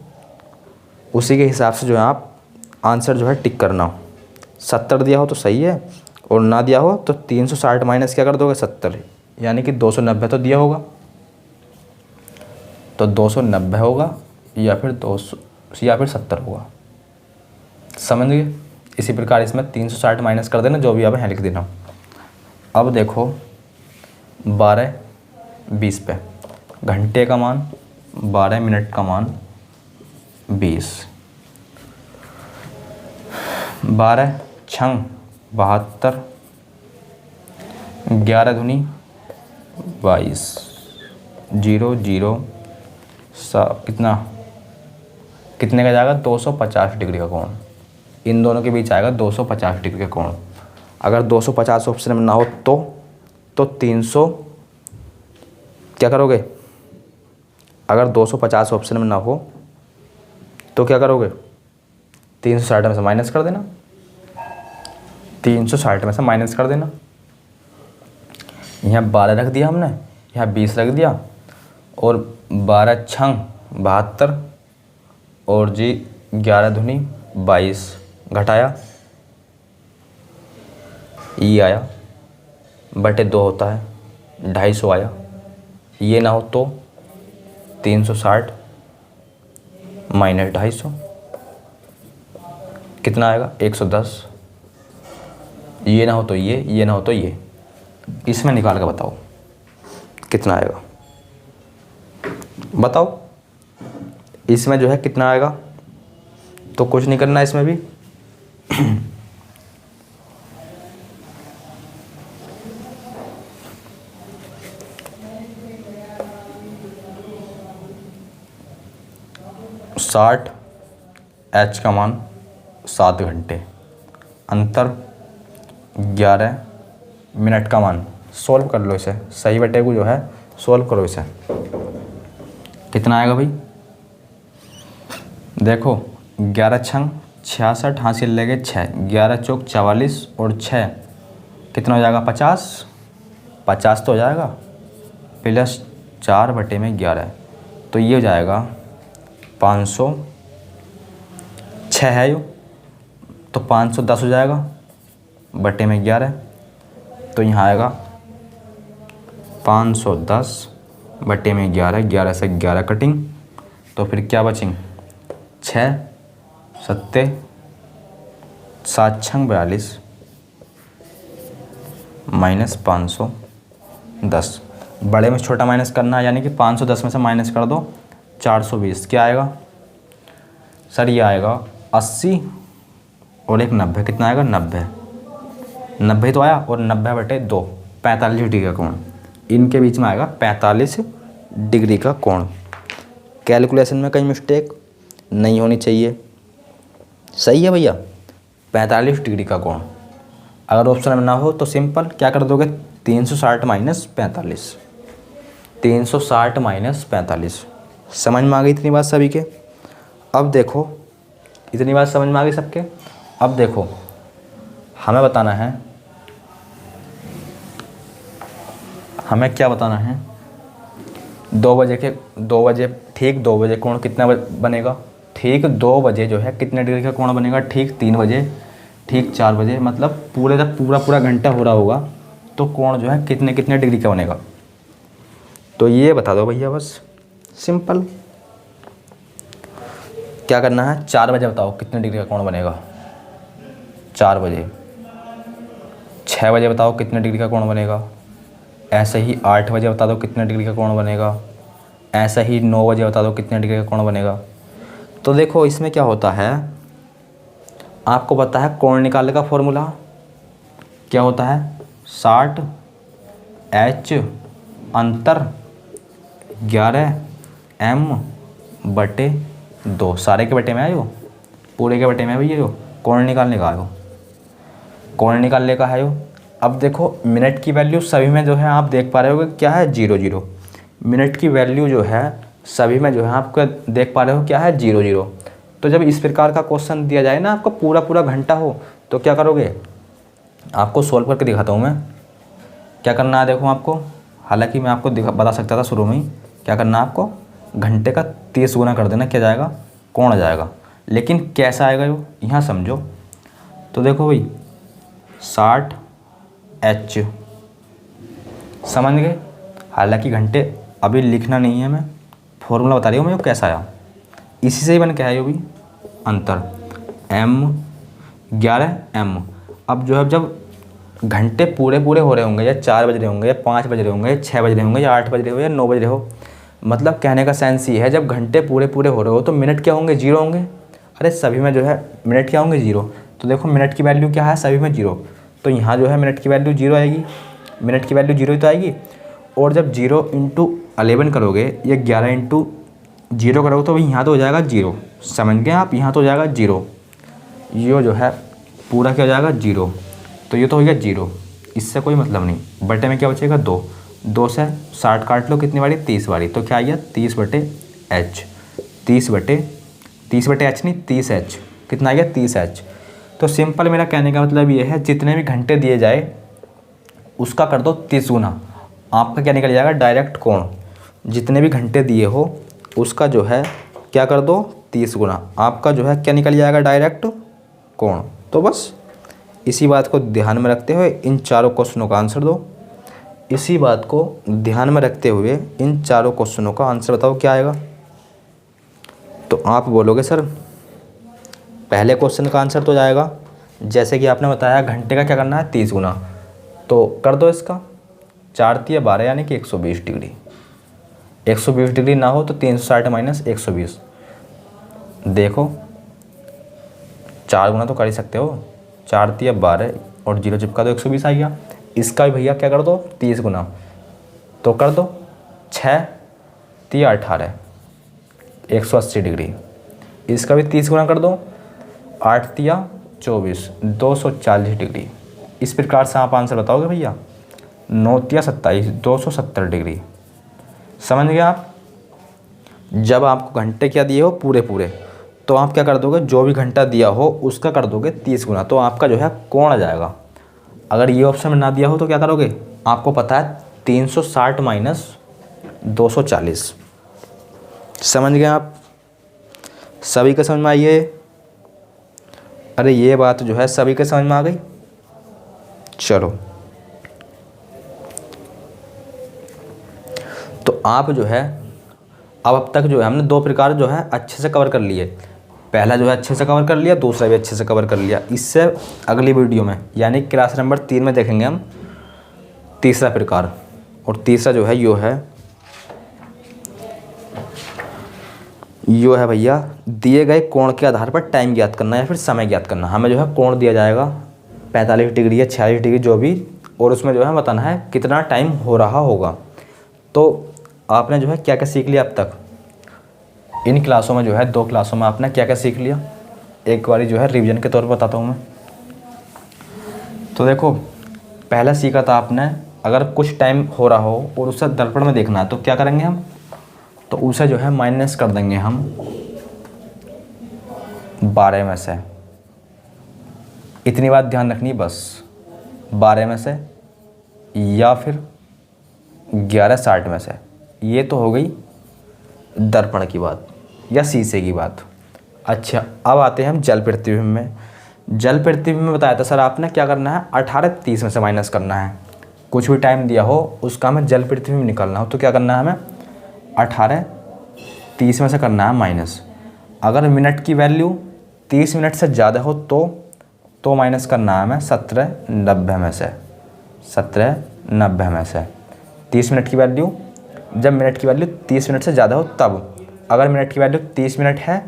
उसी के हिसाब से जो है आप आंसर जो है टिक करना। 70 दिया हो तो सही है, और ना दिया हो तो 360 माइनस क्या कर दोगे? 70, यानी कि 290 तो दिया होगा, तो 290 होगा या फिर 200 या फिर 70 होगा। समझ गए? इसी प्रकार इसमें 360 माइनस कर देना, जो भी आप यहाँ लिख देना। अब देखो 12:20 पे घंटे का मान 12, मिनट का मान 20। 12 छंग 72, 11 दूनी 22, 0 0 कितना? कितने का जाएगा? 250 डिग्री का कोण। इन दोनों के बीच आएगा 250 डिग्री का कोण। अगर 250 ऑप्शन में ना हो तो 300 क्या करोगे? अगर 250 ऑप्शन में ना हो तो क्या करोगे? 360 में से माइनस कर देना। 360 में से माइनस कर देना। यहाँ 12 रख दिया हमने, यहाँ 20 रख दिया, और 12 छंग 72 और जी 11 दूनी 22 घटाया, ये आया, बटे 2 होता है 250 आया। ये ना हो तो 360 माइनस 250 कितना आएगा? 110। ये ना हो तो ये ना हो तो ये। इसमें निकाल के बताओ कितना आएगा, बताओ इसमें जो है कितना आएगा। तो कुछ नहीं करना इसमें भी साठ एच का मान 7 घंटे, अंतर 11 मिनट का मान। सोल्व कर लो इसे, सही बटे को जो है सोल्व करो इसे। कितना आएगा भाई? देखो 11 छंग 66, हासिल लेंगे 6, 11 चौक 44 और 6 कितना हो जाएगा? 50। 50 तो हो जाएगा, प्लस 4 बटे में 11, तो ये हो जाएगा 500। 6 है यो, तो 510 हो जाएगा बटे में 11, तो यहाँ आएगा 510 बटे में 11। 11 से 11 कटिंग, तो फिर क्या बचेंगे? 6 7 7 छंग 42 माइनस 510। बड़े में छोटा माइनस करना है, यानी कि 510 में से माइनस कर दो 420। क्या आएगा सर? ये आएगा 80 और एक 90। कितना आएगा? 90। 90 तो आया, और 90 बटे 2 45 डिग्री का कोण। इनके बीच में आएगा 45 डिग्री का कोण। कैलकुलेशन में कहीं मिस्टेक नहीं होनी चाहिए। सही है भैया? 45 डिग्री का कोण। अगर ऑप्शन में ना हो तो सिंपल क्या कर दोगे? 360 माइनस 45। 360 माइनस 45। समझ में आ गई इतनी बात सभी के? अब देखो इतनी बात समझ में आ गई सबके? अब देखो हमें बताना है, हमें क्या बताना है? 2 बजे ठीक 2 बजे कोण कितना बनेगा? ठीक 2 बजे जो है कितने डिग्री का कोण बनेगा? ठीक 3 बजे, ठीक 4 बजे, मतलब पूरे तक पूरा घंटा हो रहा होगा, तो कोण जो है कितने कितने डिग्री का बनेगा? तो ये बता दो भैया, बस सिंपल। क्या करना है? 4 बजे बताओ कितने डिग्री का कोण बनेगा? 4 बजे। 6 बजे बताओ कितने डिग्री का कोण बनेगा? ऐसे ही 8 बजे बता दो कितने डिग्री का कोण बनेगा? ऐसे ही 9 बजे बता दो कितने डिग्री का कोण बनेगा? तो देखो इसमें क्या होता है, आपको पता है कोण निकालने का फॉर्मूला क्या होता है? 60 एच अंतर 11m/2, सारे के बटे में आयो, पूरे के बटे में भैया यो कौन निकालने का आयो, कौन निकालने का है यो। अब देखो मिनट की वैल्यू सभी में जो है आप देख पा रहे हो क्या है 0 0, मिनट की वैल्यू जो है सभी में जो है आपको देख पा रहे हो क्या है 0 0। तो जब इस प्रकार का क्वेश्चन दिया जाए ना आपको पूरा पूरा घंटा हो तो क्या करोगे, आपको सोल्व करके दिखाता हूँ मैं क्या करना है। देखो आपको, हालांकि मैं आपको बता सकता था शुरू में ही, क्या करना है आपको, घंटे का 30 गुना कर देना, क्या जाएगा, कौन आ जाएगा। लेकिन कैसा आएगा वो यहाँ समझो। तो देखो भाई 60H समझ गए। हालांकि घंटे अभी लिखना नहीं है, मैं फॉर्मूला बता रही हूँ मैं वो कैसा आया, इसी से ही बन के आया भी अंतर M11M। अब जो है जब घंटे पूरे पूरे हो रहे होंगे या 4 बज रहे होंगे या 5 बज रहे होंगे या 6 बज रहे होंगे या 8 बज रहे हो या 9 बज रहे हो, मतलब कहने का सेंस ये है जब घंटे पूरे पूरे हो रहे हो तो मिनट क्या होंगे 0 होंगे। अरे सभी में जो है मिनट क्या होंगे 0, तो देखो मिनट की वैल्यू क्या है सभी में 0, तो यहाँ जो है मिनट की वैल्यू 0 आएगी, मिनट की वैल्यू 0 ही तो आएगी। और जब 0 × 11 करोगे या 11 × 0 करोगे तो यहाँ तो हो जाएगा 0, समझ गए आप, यहाँ तो हो जाएगा 0, ये जो है पूरा क्या हो जाएगा 0, तो ये तो हो गया 0, इससे कोई मतलब नहीं। बटे में क्या बचेगा 2, 2 से 60 काट लो कितनी बारी 30 बारी, तो क्या आ गया 30/H, 30/H नहीं 30H, कितना आ गया 30H। तो सिंपल मेरा कहने का मतलब ये है जितने भी घंटे दिए जाए उसका कर दो 30 गुना, आपका क्या निकल जाएगा डायरेक्ट कोण, जितने भी घंटे दिए हो उसका जो है क्या कर दो 30 गुना, आपका जो है क्या निकल जाएगा डायरेक्ट कोण। तो बस इसी बात को ध्यान में रखते हुए इन चारों क्वेश्चनों का आंसर दो, इसी बात को ध्यान में रखते हुए इन चारों क्वेश्चनों का आंसर बताओ क्या आएगा। तो आप बोलोगे सर पहले क्वेश्चन का आंसर तो जाएगा, जैसे कि आपने बताया घंटे का क्या करना है 30 गुना, तो कर दो इसका 4 × 12 यानी कि 120 डिग्री, 120 डिग्री ना हो तो 360 - 120, देखो 4 गुना तो कर ही सकते हो, 4 × 12 और 0 चिपका दो 120 आ गया। इसका भी भैया क्या कर दो 30 गुना, तो कर दो 6 × 18 180 डिग्री, इसका भी 30 गुना कर दो 8 × 24 240 डिग्री। इस प्रकार से आप आंसर बताओगे भैया 9 × 27 270 डिग्री। समझ गए आप। जब आपको घंटे क्या दिए हो पूरे पूरे, तो आप क्या कर दोगे जो भी घंटा दिया हो उसका कर दोगे 30 गुना, तो आपका जो है कोण आ जाएगा। अगर ये ऑप्शन में ना दिया हो तो क्या करोगे, आपको पता है 360 - 240। समझ गए आप, सभी का समझ में आई है। अरे ये बात जो है सभी के समझ में आ गई। चलो तो आप जो है अब तक जो है हमने 2 प्रकार जो है अच्छे से कवर कर लिए, पहला जो है अच्छे से कवर कर लिया, दूसरा भी अच्छे से कवर कर लिया। इससे अगली वीडियो में यानी क्लास नंबर 3 में देखेंगे हम तीसरा प्रकार, और तीसरा जो है यो है भैया दिए गए कोण के आधार पर टाइम ज्ञात करना या फिर समय ज्ञात करना। हमें जो है कोण दिया जाएगा 45 डिग्री या 46 डिग्री जो भी, और उसमें जो है बताना है कितना टाइम हो रहा होगा। तो आपने जो है क्या क्या सीख लिया अब तक इन क्लासों में, जो है 2 क्लासों में आपने क्या क्या सीख लिया, एक बारी जो है रिवीजन के तौर पर बताता हूँ मैं। तो देखो पहला सीखा था आपने, अगर कुछ टाइम हो रहा हो और उसे दर्पण में देखना है तो क्या करेंगे हम, तो उसे जो है माइनस कर देंगे हम 12 में से, इतनी बात ध्यान रखनी बस, 12 में से या फिर 1160 में से। ये तो हो गई दर्पण की बात या शीशे की बात। अच्छा अब आते हैं हम जल प्रतिबिंब में। जल प्रतिबिंब में बताया था सर आपने क्या करना है 18:30 में से माइनस करना है, कुछ भी टाइम दिया हो उसका हमें जल प्रतिबिंब निकालना हो तो क्या करना है हमें 18:30 में से करना है माइनस। अगर मिनट की वैल्यू 30 मिनट से ज़्यादा हो तो माइनस करना है हमें 17:90 में से, 17:90 में से 30 मिनट की वैल्यू, जब मिनट की वैल्यू 30 मिनट से ज़्यादा हो तब, अगर मिनट की वैल्यू 30 मिनट है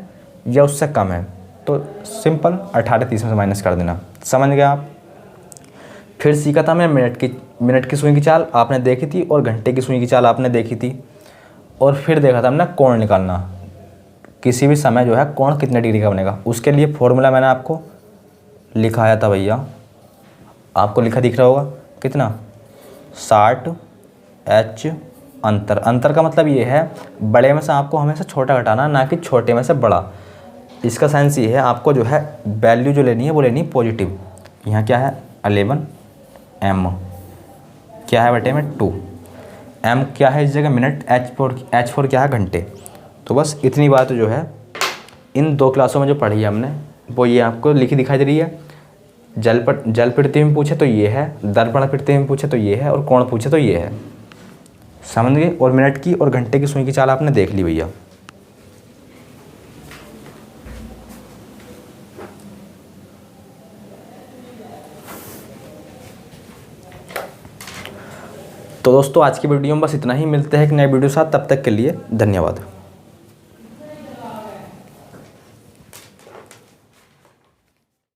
या उससे कम है तो सिंपल 18:30 में से माइनस कर देना। समझ गए आप। फिर सीखा था मैं मिनट की सुई की चाल आपने देखी थी, और घंटे की सुई की चाल आपने देखी थी। और फिर देखा था हमने कोण निकालना, किसी भी समय जो है कोण कितने डिग्री का बनेगा, उसके लिए फॉर्मूला मैंने आपको लिखाया था भैया, आपको लिखा दिख रहा होगा कितना, 60 H अंतर का मतलब ये है बड़े में से आपको हमेशा छोटा घटाना, ना कि छोटे में से बड़ा। इसका साइंस ये है, आपको जो है वैल्यू जो लेनी है वो लेनी है पॉजिटिव। यहाँ क्या है 11 M क्या है बटे में 2, M क्या है इस जगह मिनट, H4 क्या है घंटे। तो बस इतनी बात जो है इन 2 क्लासों में जो पढ़ी है हमने वो ये आपको लिखी दिखाई दे रही है। जल पृथ्वी में पूछे तो ये है, दर्पण पृथ्वी में पूछे तो ये है, और कोण पूछे तो ये है, समझ गए। और मिनट की और घंटे की सुई की चाल आपने देख ली भैया। तो दोस्तों आज की वीडियो में बस इतना ही, मिलते हैं एक नए वीडियो के साथ, तब तक के लिए धन्यवाद।